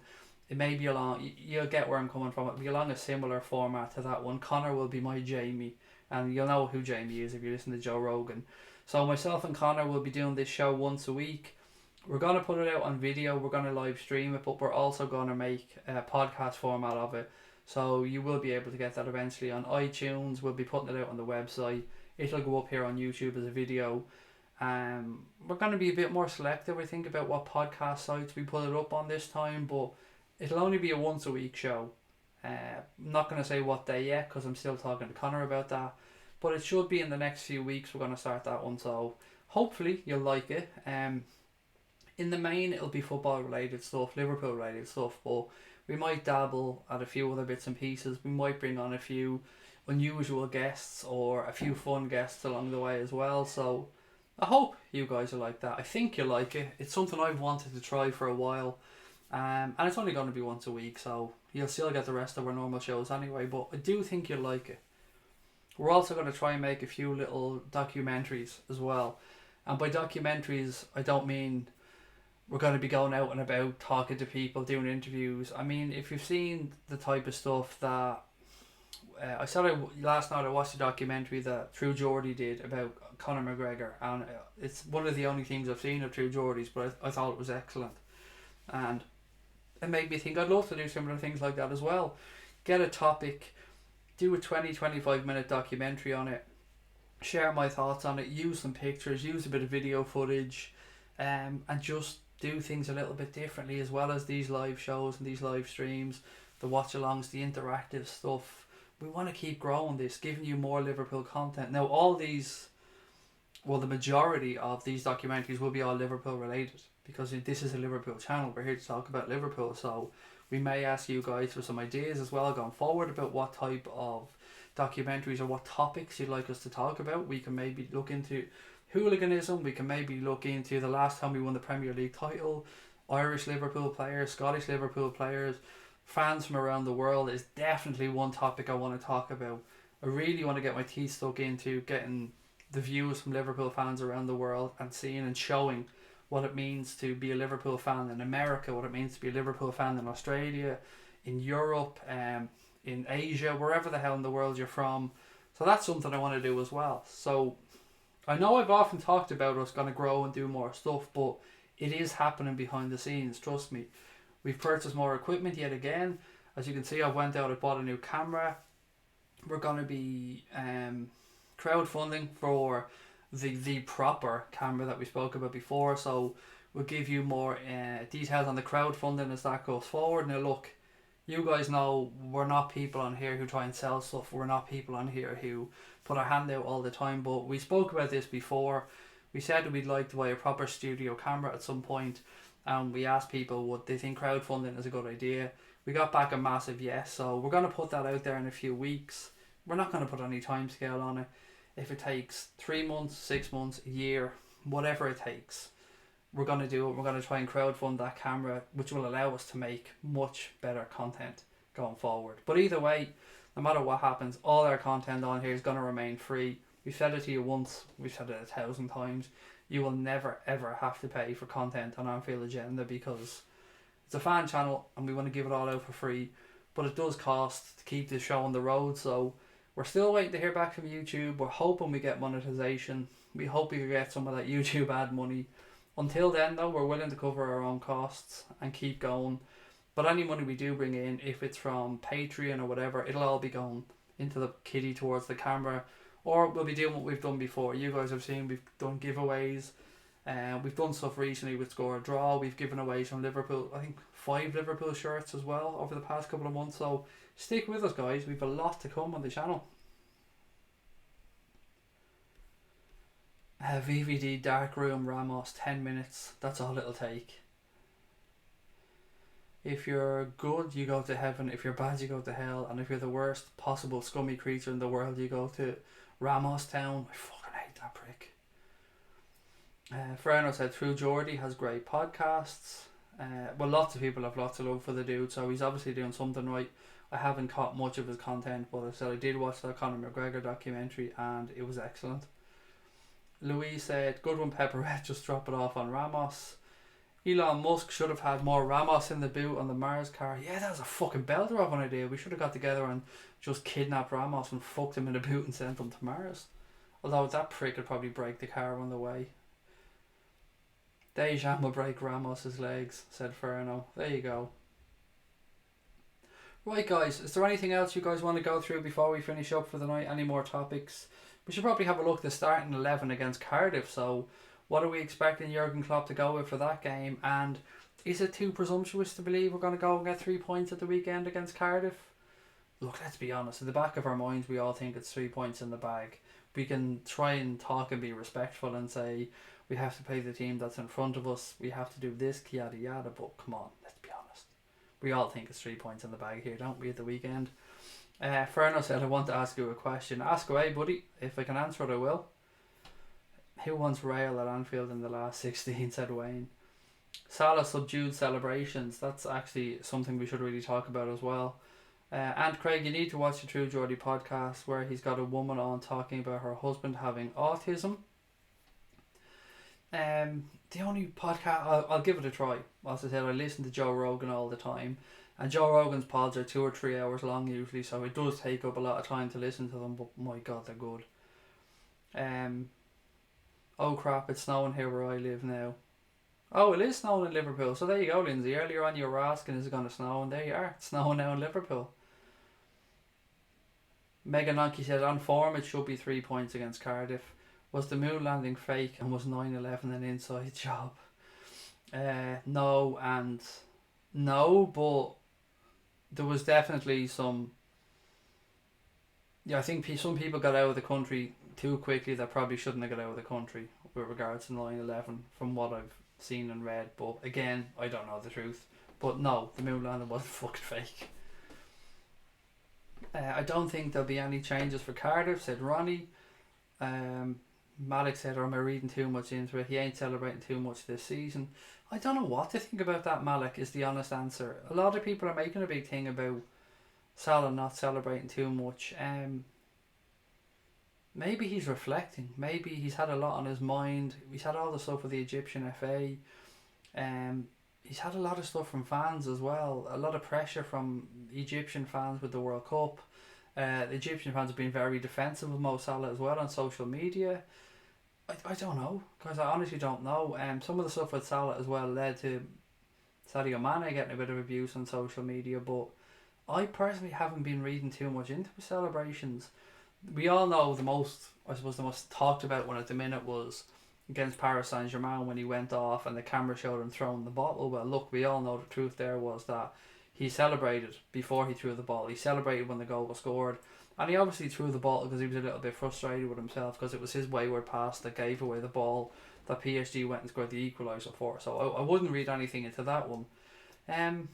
A: it may be along, you'll get where I'm coming from. It'll be along a similar format to that one. Connor will be my Jamie, and you'll know who Jamie is if you listen to Joe Rogan. So myself and Connor will be doing this show once a week. We're going to put it out on video. We're going to live stream it, but we're also going to make a podcast format of it. So you will be able to get that eventually on iTunes. We'll be putting it out on the website. It'll go up here on YouTube as a video. We're going to be a bit more selective, I think, about what podcast sites we put it up on this time, but it'll only be a once a week show. I'm not going to say what day yet because I'm still talking to Connor about that, but it should be in the next few weeks. We're going to start that one, so hopefully you'll like it. In the main, it'll be football related stuff, Liverpool related stuff, but we might dabble at a few other bits and pieces. We might bring on a few unusual guests or a few fun guests along the way as well. So I hope you guys will like that. I think you'll like it. It's something I've wanted to try for a while. And it's only going to be once a week, so you'll still get the rest of our normal shows anyway, but I do think you'll like it. We're also going to try and make a few little documentaries as well. And by documentaries, I don't mean we're going to be going out and about, talking to people, doing interviews. I mean, if you've seen the type of stuff that last night I watched a documentary that True Geordie did about Conor McGregor, and it's one of the only things I've seen of True Geordie's, but I thought it was excellent. And it made me think I'd love to do similar things like that as well. Get a topic, do a 20-25 minute documentary on it, share my thoughts on it, use some pictures, use a bit of video footage, and just do things a little bit differently, as well as these live shows and these live streams, the watch alongs, the interactive stuff. We want to keep growing this, giving you more Liverpool content. Now the majority of these documentaries will be all Liverpool related, because this is a Liverpool channel. We're here to talk about Liverpool, so we may ask you guys for some ideas as well going forward about what type of documentaries or what topics you'd like us to talk about. We can maybe look into hooliganism, we can maybe look into the last time we won the Premier League title, Irish Liverpool players, Scottish Liverpool players, fans from around the world is definitely one topic I want to talk about. I really want to get my teeth stuck into getting the views from Liverpool fans around the world and seeing and showing what it means to be a Liverpool fan in America, what it means to be a Liverpool fan in Australia, in Europe, in Asia, wherever the hell in the world you're from. So that's something I want to do as well. So I know I've often talked about us going to grow and do more stuff, but it is happening behind the scenes, trust me. We've purchased more equipment yet again. As you can see, I went out, I bought a new camera. We're going to be crowdfunding for the proper camera that we spoke about before, so we'll give you more details on the crowdfunding as that goes forward. Now look, you guys know we're not people on here who try and sell stuff. We're not people on here who put our hand out all the time, but we spoke about this before. We said we'd like to buy a proper studio camera at some point, and we asked people would they think crowdfunding is a good idea. We got back a massive yes, so we're going to put that out there in a few weeks. We're not going to put any time scale on it. If it takes 3 months, 6 months, a year, whatever it takes, we're going to do it. We're going to try and crowdfund that camera, which will allow us to make much better content going forward. But either way, no matter what happens, all our content on here is going to remain free. We've said it to you once, we've said it 1,000 times. You will never ever have to pay for content on Anfield Agenda, because it's a fan channel and we want to give it all out for free. But it does cost to keep this show on the road, so we're still waiting to hear back from YouTube. We're hoping we get monetization. We hope we can get some of that YouTube ad money. Until then though, we're willing to cover our own costs and keep going. But any money we do bring in, if it's from Patreon or whatever, it'll all be going into the kitty towards the camera. Or we'll be doing what we've done before. You guys have seen we've done giveaways. We've done stuff recently with Score a Draw. We've given away some Liverpool, I think 5 Liverpool shirts as well over the past couple of months. So stick with us guys, we've a lot to come on the channel. VVD Dark Room Ramos, 10 minutes, that's all it'll take. If you're good, you go to heaven. If you're bad, you go to hell. And if you're the worst possible scummy creature in the world, you go to Ramos Town. I fucking hate that prick. Ferno said True Geordie has great podcasts. Well, lots of people have lots of love for the dude, so he's obviously doing something right. I haven't caught much of his content, but I said I did watch that Conor McGregor documentary and it was excellent. Louise said, good one Pepperette, just drop it off on Ramos. Elon Musk should have had more Ramos in the boot on the Mars car. Yeah, that was a fucking belter of an idea. We should have got together and just kidnapped Ramos and fucked him in the boot and sent him to Mars. Although that prick would probably break the car on the way. Dejan will break Ramos's legs, said Ferno. There you go. Right guys, is there anything else you guys want to go through before we finish up for the night? Any more topics? We should probably have a look at the starting 11 against Cardiff. So what are we expecting Jurgen Klopp to go with for that game? And is it too presumptuous to believe we're going to go and get 3 points at the weekend against Cardiff? Look, let's be honest. In the back of our minds, we all think it's 3 points in the bag. We can try and talk and be respectful and say we have to play the team that's in front of us. We have to do this, yada yada. But come on, let's be honest. We all think it's 3 points in the bag here, don't we, at the weekend? Ferno said, I want to ask you a question. Ask away, buddy. If I can answer it, I will. Who wants Rail at Anfield in the last 16, said Wayne. Salah subdued celebrations. That's actually something we should really talk about as well. And Craig, you need to watch the True Geordie podcast where he's got a woman on talking about her husband having autism. The only podcast, I'll give it a try. As I said, I listen to Joe Rogan all the time, and Joe Rogan's pods are 2 or 3 hours long usually, so it does take up a lot of time to listen to them, but my god, they're good. Oh crap, it's snowing here where I live now. Oh, it is snowing in Liverpool, so there you go, Lindsay. Earlier on you were asking, is it going to snow? And there you are, it's snowing now in Liverpool. Megan Nike said, on form it should be 3 points against Cardiff. Was the moon landing fake and was 9/11 an inside job? No and no, but there was definitely some. Yeah, I think some people got out of the country too quickly that probably shouldn't have got out of the country with regards to 9/11 from what I've seen and read. But again, I don't know the truth. But no, the moon landing wasn't fucking fake. I don't think there'll be any changes for Cardiff, said Ronnie. Malik said, or am I reading too much into it? He ain't celebrating too much this season. I don't know what to think about that, Malik, is the honest answer. A lot of people are making a big thing about Salah not celebrating too much. Maybe he's reflecting. Maybe he's had a lot on his mind. He's had all the stuff with the Egyptian FA. He's had a lot of stuff from fans as well. A lot of pressure from Egyptian fans with the World Cup. The Egyptian fans have been very defensive of Mo Salah as well on social media. I don't know, because I honestly don't know. Some of the stuff with Salah as well led to Sadio Mane getting a bit of abuse on social media, but I personally haven't been reading too much into the celebrations. We all know the most talked about one at the minute was against Paris Saint-Germain when he went off and the camera showed him throwing the bottle. Well, look, we all know the truth there was that he celebrated before he threw the ball. He celebrated when the goal was scored. And he obviously threw the ball because he was a little bit frustrated with himself because it was his wayward pass that gave away the ball that PSG went and scored the equaliser for. So I wouldn't read anything into that one. I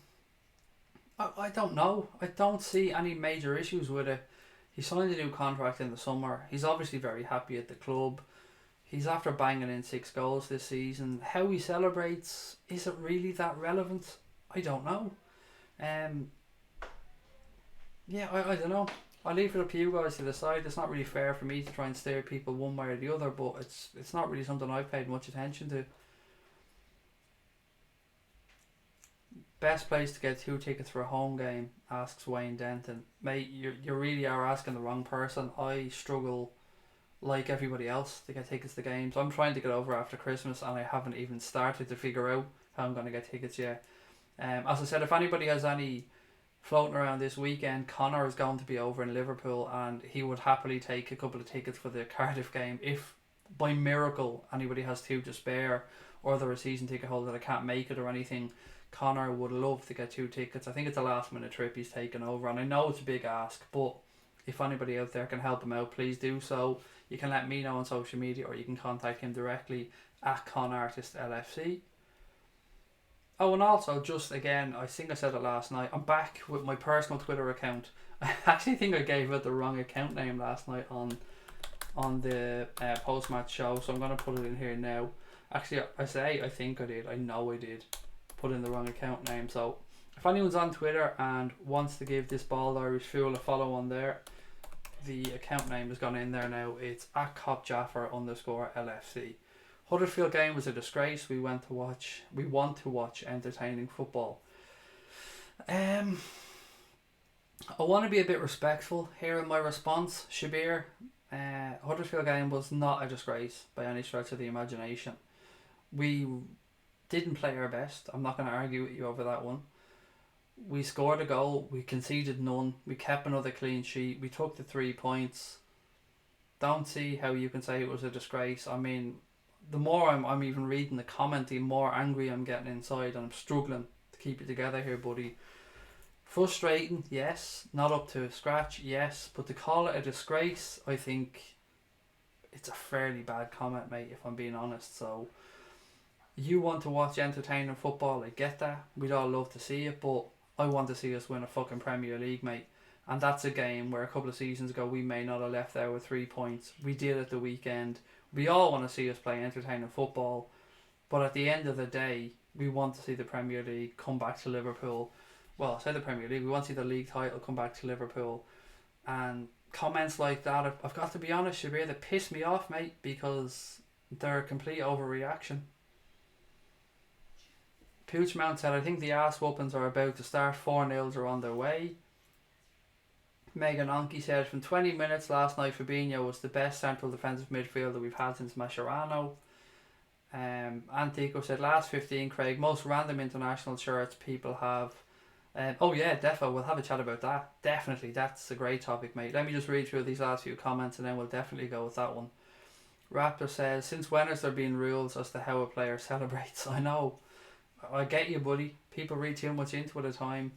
A: don't know. I don't see any major issues with it. He signed a new contract in the summer. He's obviously very happy at the club. He's after banging in 6 goals this season. How he celebrates, is it really that relevant? I don't know. Yeah, I don't know. I'll leave it up to you guys to decide. It's not really fair for me to try and steer people one way or the other, but it's not really something I've paid much attention to. Best place to get 2 tickets for a home game, asks Wayne Denton. Mate, you really are asking the wrong person. I struggle like everybody else to get tickets to games. I'm trying to get over after Christmas and I haven't even started to figure out how I'm going to get tickets yet. As I said, if anybody has any floating around this weekend, Connor is going to be over in Liverpool and he would happily take a couple of tickets for the Cardiff game if by miracle anybody has 2 to spare or they're a season ticket holder that can't make it or anything. Connor would love to get 2 tickets. I think it's a last minute trip he's taken over and I know it's a big ask, but if anybody out there can help him out, please do so. You can let me know on social media or you can contact him directly at ConArtistLFC. Oh, and also, just again, I think I said it last night, I'm back with my personal Twitter account. I actually think I gave out the wrong account name last night on the post-match show, so I'm going to put it in here now. Actually, I think I did. I know I did put in the wrong account name. So, if anyone's on Twitter and wants to give this bald Irish fool a follow on there, the account name has gone in there now. It's at @CopJaffer_LFC. Huddersfield game was a disgrace. We want to watch entertaining football. I want to be a bit respectful here in my response. Shabir, Huddersfield game was not a disgrace by any stretch of the imagination. We didn't play our best. I'm not going to argue with you over that one. We scored a goal. We conceded none. We kept another clean sheet. We took the 3 points. Don't see how you can say it was a disgrace. I mean, the more I'm even reading the comment, the more angry I'm getting inside, and I'm struggling to keep it together here, buddy. Frustrating, yes. Not up to scratch, yes. But to call it a disgrace, I think it's a fairly bad comment, mate, if I'm being honest. So, you want to watch entertaining football, I get that. We'd all love to see it, but I want to see us win a fucking Premier League, mate. And that's a game where a couple of seasons ago we may not have left there with 3 points. We did at the weekend. We all want to see us play entertaining football, but at the end of the day, we want to see the Premier League come back to Liverpool. Well, I say the Premier League, we want to see the league title come back to Liverpool. And comments like that, I've got to be honest, Shabir, they piss me off, mate, because they're a complete overreaction. Pooch Mount said, I think the ass whoopings are about to start. 4-0s are on their way. Megan Onke said, from 20 minutes last night, Fabinho was the best central defensive midfielder we've had since Mascherano. Antico said, last 15, Craig, most random international shirts people have. Oh yeah, defo, we'll have a chat about that. Definitely, that's a great topic, mate. Let me just read through these last few comments and then we'll definitely go with that one. Raptor says, since when has there been rules as to how a player celebrates? I know. I get you, buddy. People read too much into it at a time.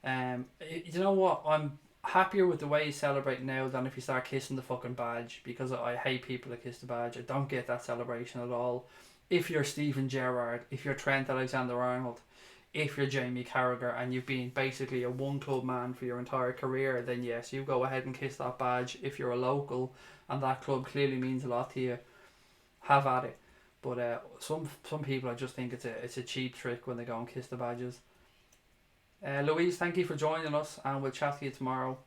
A: You know what? I'm happier with the way you celebrate now than if you start kissing the fucking badge, because I hate people that kiss the badge. I don't get that celebration at all. If you're Steven Gerrard, if you're Trent Alexander-Arnold, if you're Jamie Carragher and you've been basically a one club man for your entire career, then yes, you go ahead and kiss that badge. If you're a local and that club clearly means a lot to you, have at it. But some people, I just think it's a cheap trick when they go and kiss the badges. Louise, thank you for joining us, and we'll chat to you tomorrow.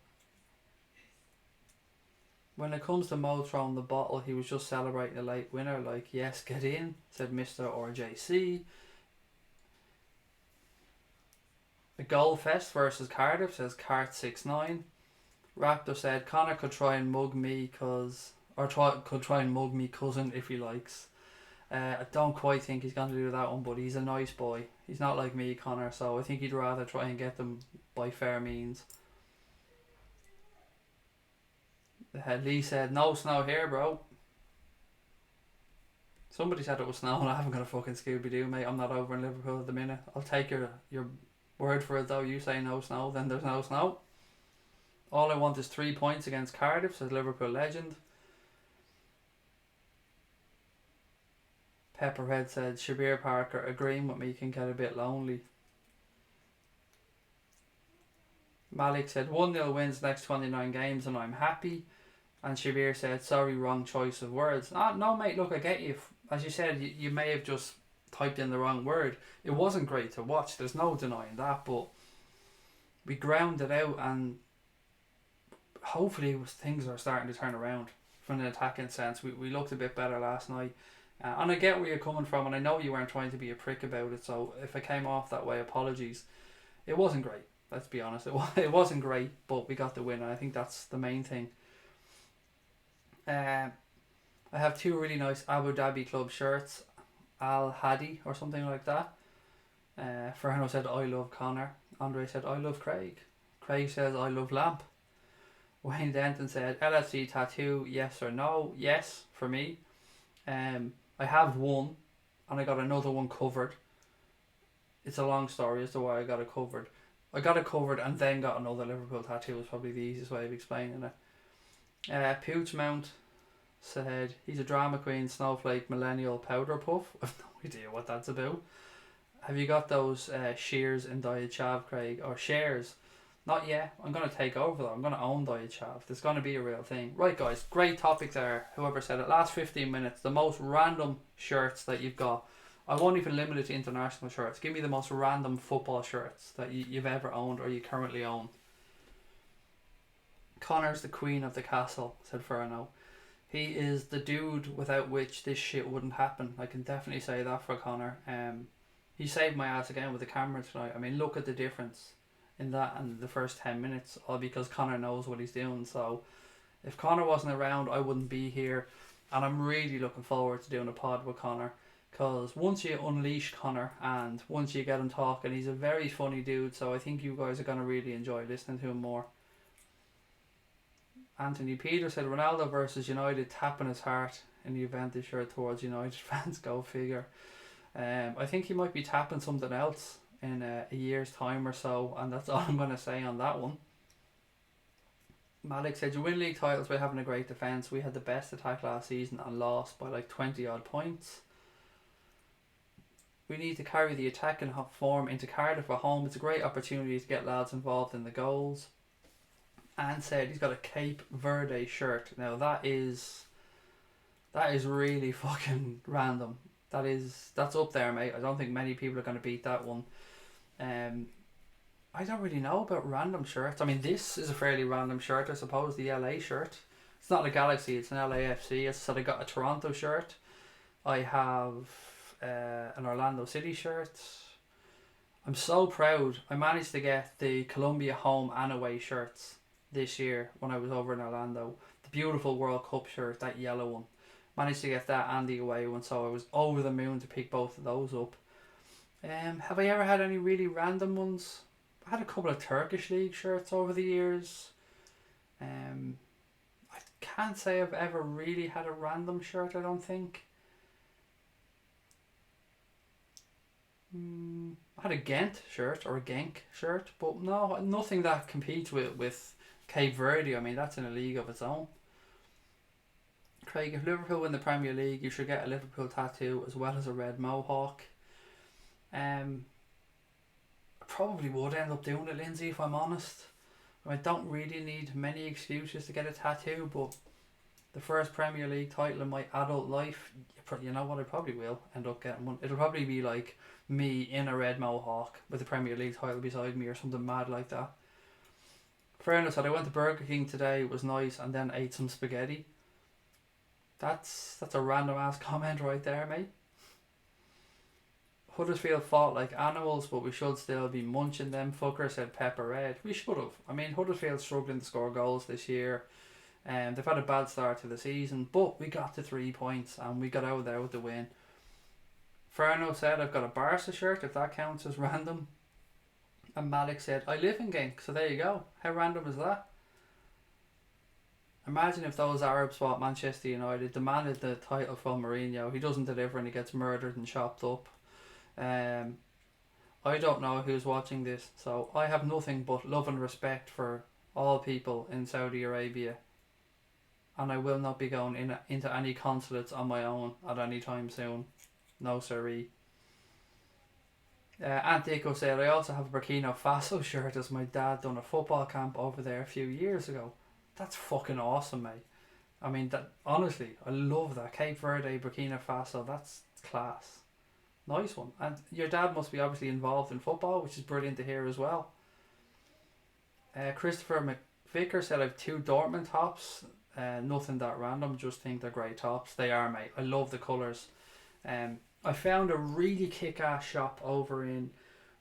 A: When it comes to Mo throwing the bottle, he was just celebrating a late winner. Like, yes, get in, said Mr. RJC. The Goal Fest versus Cardiff, says Cart69. Raptor said Connor could try and mug me could try and mug me cousin if he likes. I don't quite think he's going to do that one, but he's a nice boy. He's not like me, Connor, so I think he'd rather try and get them by fair means. Lee said, no snow here, bro. Somebody said it was snow and I haven't got a fucking Scooby-Doo, mate. I'm not over in Liverpool at the minute. I'll take your word for it though. You say no snow, then there's no snow. All I want is 3 points against Cardiff, says Liverpool legend. Pepperhead said, Shabir Parker, agreeing with me can get a bit lonely. Malik said, 1-0 wins next 29 games and I'm happy. And Shabir said, sorry, wrong choice of words. No, mate, look, I get you. As you said, you may have just typed in the wrong word. It wasn't great to watch, there's no denying that, but we ground it out and hopefully things are starting to turn around from an attacking sense. We looked a bit better last night. And I get where you're coming from, and I know you weren't trying to be a prick about it, so if I came off that way, apologies. It wasn't great, let's be honest. It wasn't great, but we got the win, and I think that's the main thing. I have 2 really nice Abu Dhabi club shirts, Al Hadi or something like that. Ferno said, I love Connor. Andre said, I love Craig. Craig says, I love Lamp. Wayne Denton said, LFC tattoo, yes or no? Yes, for me. I have one and I got another one covered. It's a long story as to why I got it covered. I got it covered and then got another Liverpool tattoo is probably the easiest way of explaining it. Pooch Mount said he's a drama queen, snowflake, millennial, powder puff. I've no idea what that's about. Have you got those shears in Diet Chav, Craig? Or shares? Not yet. I'm going to take over though. I'm going to own Diet Chav. There's going to be a real thing. Right guys, great topic there. Whoever said it. Last 15 minutes. The most random shirts that you've got. I won't even limit it to international shirts. Give me the most random football shirts that you've ever owned or you currently own. Connor's the queen of the castle, said Ferno. He is the dude without which this shit wouldn't happen. I can definitely say that for Connor. He saved my ass again with the camera tonight. I mean, look at the difference in that and the first 10 minutes, all because Connor knows what he's doing. So if Connor wasn't around, I wouldn't be here, and I'm really looking forward to doing a pod with Connor, because once you unleash Connor and once you get him talking, he's a very funny dude, so I think you guys are going to really enjoy listening to him more. Anthony Peter said Ronaldo versus United, tapping his heart in the event this shirt towards United fans, go figure. I think he might be tapping something else in a year's time or so, and that's all I'm going to say on that one. Malik said, you win league titles by having a great defence. We had the best attack last season and lost by like 20 odd points. We need to carry the attacking form into Cardiff at home. It's a great opportunity to get lads involved in the goals. And said he's got a Cape Verde shirt. Now that is That is really fucking random. That's up there, mate. I don't think many people are going to beat that one. Um, I don't really know about random shirts. I mean, this is a fairly random shirt, I suppose. The LA shirt. It's not a Galaxy. It's an LAFC. As I said, I got a Toronto shirt. I have an Orlando City shirt. I'm so proud. I managed to get the Columbia home and away shirts this year when I was over in Orlando. The beautiful World Cup shirt, that yellow one. Managed to get that and the away one, so I was over the moon to pick both of those up. Have I ever had any really random ones? I had a couple of Turkish League shirts over the years. I can't say I've ever really had a random shirt, I don't think. I had a Ghent shirt or a Genk shirt, but no, nothing that competes with Cape Verde. I mean, that's in a league of its own. Craig, if Liverpool win the Premier League, you should get a Liverpool tattoo as well as a red mohawk. I probably would end up doing it, Lindsay, if I'm honest. I don't really need many excuses to get a tattoo, but the first Premier League title in my adult life, you know what, I probably will end up getting one. It'll probably be like me in a red mohawk with the Premier League title beside me or something mad like that. Fairness, I went to Burger King today, it was nice, and then ate some spaghetti. That's a random ass comment right there, mate. Huddersfield fought like animals, but we should still be munching them. Fucker, said Pepper Red. We should have. I mean, Huddersfield's struggling to score goals this year. They've had a bad start to the season, but we got to 3 points and we got out there with the win. Ferno said, I've got a Barca shirt, if that counts as random. And Malik said, I live in Genk, so there you go. How random is that? Imagine if those Arabs fought Manchester United, demanded the title from Mourinho. He doesn't deliver and he gets murdered and chopped up. I don't know who's watching this, so I have nothing but love and respect for all people in Saudi Arabia, and I will not be going into any consulates on my own at any time soon. No siree. Antico said, I also have a Burkina Faso shirt as my dad done a football camp over there a few years ago. That's fucking awesome, mate. I mean, that honestly, I love that. Cape Verde, Burkina Faso, that's class. Nice one. And your dad must be obviously involved in football, which is brilliant to hear as well. Christopher McVicker said, I have 2 Dortmund tops. Nothing that random, just think they're great tops. They are, mate. I love the colours. I found a really kick-ass shop over in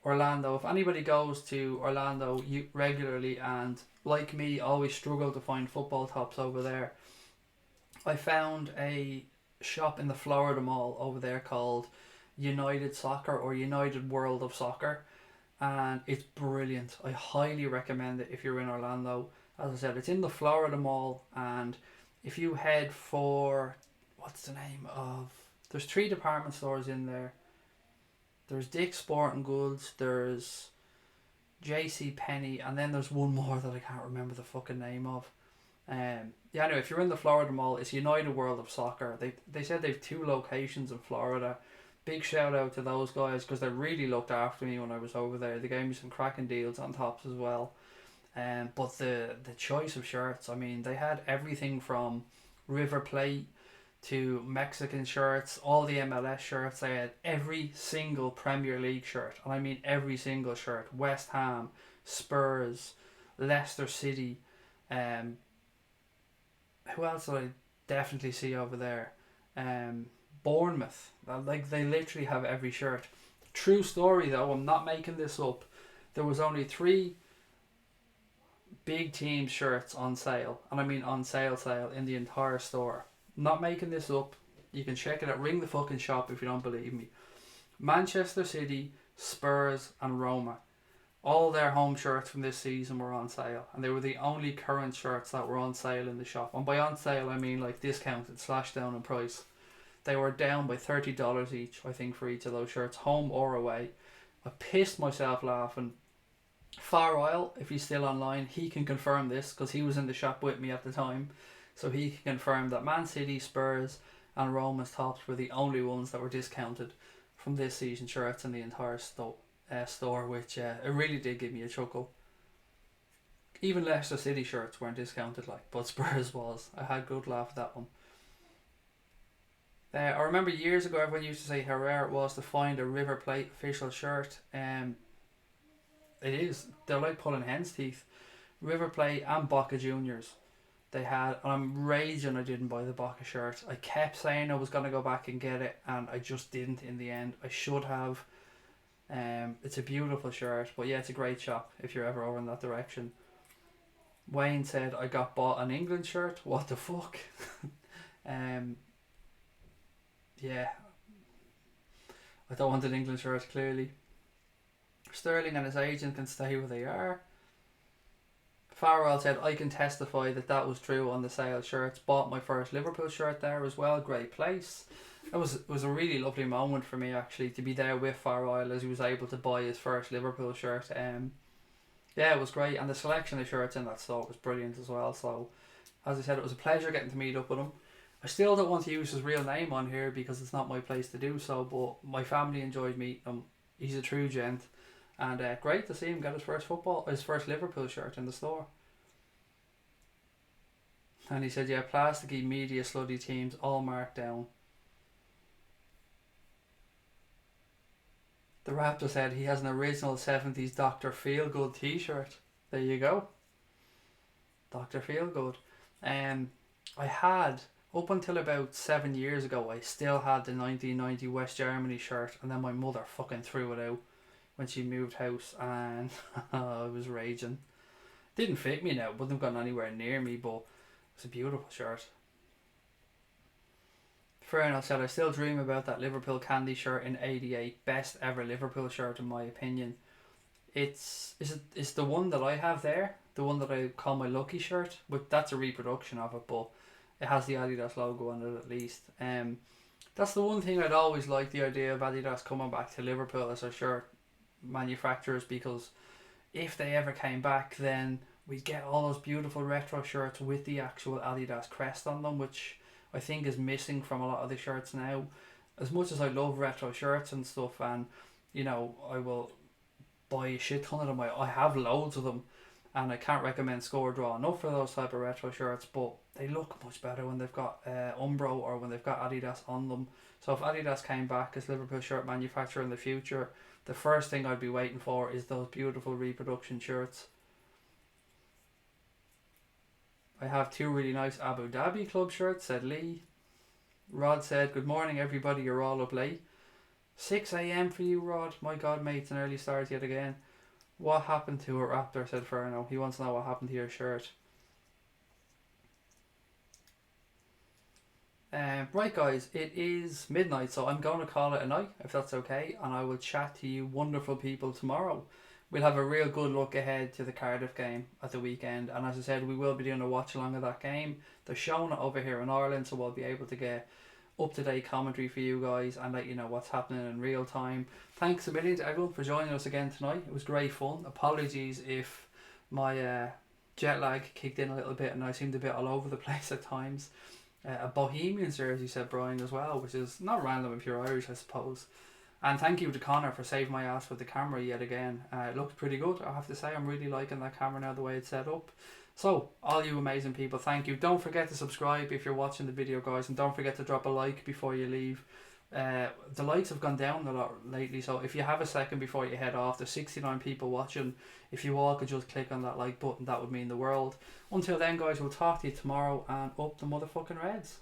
A: Orlando. If anybody goes to Orlando regularly and, like me, always struggle to find football tops over there, I found a shop in the Florida Mall over there called United Soccer or United World of Soccer, and it's brilliant. I highly recommend it if you're in Orlando. As I said, it's in the Florida Mall, and if you head for, what's the name of, there's 3 department stores in there. There's Dick's Sporting Goods, there's JC Penney, and then there's one more that I can't remember the fucking name of. Yeah, anyway, if you're in the Florida Mall, it's United World of Soccer. They said they've 2 locations in Florida. Big shout out to those guys because they really looked after me when I was over there. They gave me some cracking deals on tops as well. But the choice of shirts, I mean, they had everything from River Plate to Mexican shirts, all the MLS shirts. They had every single Premier League shirt, and I mean every single shirt. West Ham, Spurs, Leicester City. Who else did I definitely see over there? Bournemouth. Like, they literally have every shirt. True story though, I'm not making this up. There was only 3 big team shirts on sale, and I mean on sale in the entire store. Not making this up. You can check it out. Ring the fucking shop if you don't believe me. Manchester City, Spurs and Roma. All their home shirts from this season were on sale, and they were the only current shirts that were on sale in the shop. And by on sale I mean like discounted, slashed down in price. They were down by $30 each, I think, for each of those shirts, home or away. I pissed myself laughing. Far Isle, if he's still online, he can confirm this because he was in the shop with me at the time. So he can confirm that Man City, Spurs and Roma's tops were the only ones that were discounted from this season shirts in the entire store, which it really did give me a chuckle. Even Leicester City shirts weren't discounted, like, but Spurs was. I had a good laugh at that one. I remember years ago everyone used to say how rare it was to find a River Plate official shirt. It is. They're like pulling hen's teeth. River Plate and Boca Juniors. They had, and I'm raging I didn't buy the Boca shirt. I kept saying I was going to go back and get it, and I just didn't in the end. I should have. It's a beautiful shirt, but yeah, it's a great shop if you're ever over in that direction. Wayne said I got bought an England shirt. What the fuck? Yeah, I don't want an England shirt clearly. Sterling and his agent can stay where they are. Farrell said I can testify that that was true on the sale shirts. Bought my first Liverpool shirt there as well. Great place. It was a really lovely moment for me actually to be there with Farrell as he was able to buy his first Liverpool shirt. Yeah, it was great, and the selection of shirts in that store was brilliant as well. So, as I said, it was a pleasure getting to meet up with him. I still don't want to use his real name on here because it's not my place to do so, but my family enjoyed meeting him. He's a true gent, and great to see him get his first Liverpool shirt in the store. And he said, yeah, plasticky media slutty teams all marked down. The Raptor said he has an original 70s Dr. Feelgood t-shirt. There you go. Dr. Feelgood. I had, up until about 7 years ago, I still had the 1990 West Germany shirt, and then my mother fucking threw it out when she moved house, and I was raging. Didn't fit me now, wouldn't have gone anywhere near me, but it's a beautiful shirt. Fernell said I still dream about that Liverpool candy shirt in '88. Best ever Liverpool shirt in my opinion. It's the one that I have there, the one that I call my lucky shirt, but that's a reproduction of it, but it has the Adidas logo on it at least. That's the one thing I'd always like, the idea of Adidas coming back to Liverpool as a shirt manufacturers, because if they ever came back, then we'd get all those beautiful retro shirts with the actual Adidas crest on them, which I think is missing from a lot of the shirts now. As much as I love retro shirts and stuff, and you know, I will buy a shit ton of them. I have loads of them, and I can't recommend Score Draw enough for those type of retro shirts, but they look much better when they've got Umbro or when they've got Adidas on them. So if Adidas came back as Liverpool shirt manufacturer in the future, the first thing I'd be waiting for is those beautiful reproduction shirts. I have two really nice Abu Dhabi club shirts, said Lee. Rod said, good morning everybody, you're all up late. 6 a.m. for you, Rod. My god, mate, it's an early start yet again. What happened to it, Raptor, said Ferno. He wants to know what happened to your shirt. Right guys, it is midnight, so I'm going to call it a night, if that's okay, and I will chat to you wonderful people tomorrow. We'll have a real good look ahead to the Cardiff game at the weekend, and as I said, we will be doing a watch along of that game. They're showing it over here in Ireland, so we'll be able to get up to date commentary for you guys and let you know what's happening in real time. Thanks a million to everyone for joining us again tonight. It was great fun. Apologies if my jet lag kicked in a little bit and I seemed a bit all over the place at times. A Bohemians jersey, said Brian as well, which is not random if you're Irish, I suppose. And thank you to Connor for saving my ass with the camera yet again. It looked pretty good, I have to say. I'm really liking that camera now, the way it's set up. So, all you amazing people, thank you. Don't forget to subscribe if you're watching the video, guys. And don't forget to drop a like before you leave. The likes have gone down a lot lately, so if you have a second before you head off, there's 69 people watching. If you all could just click on that like button, that would mean the world. Until then, guys, we'll talk to you tomorrow, and up the motherfucking Reds.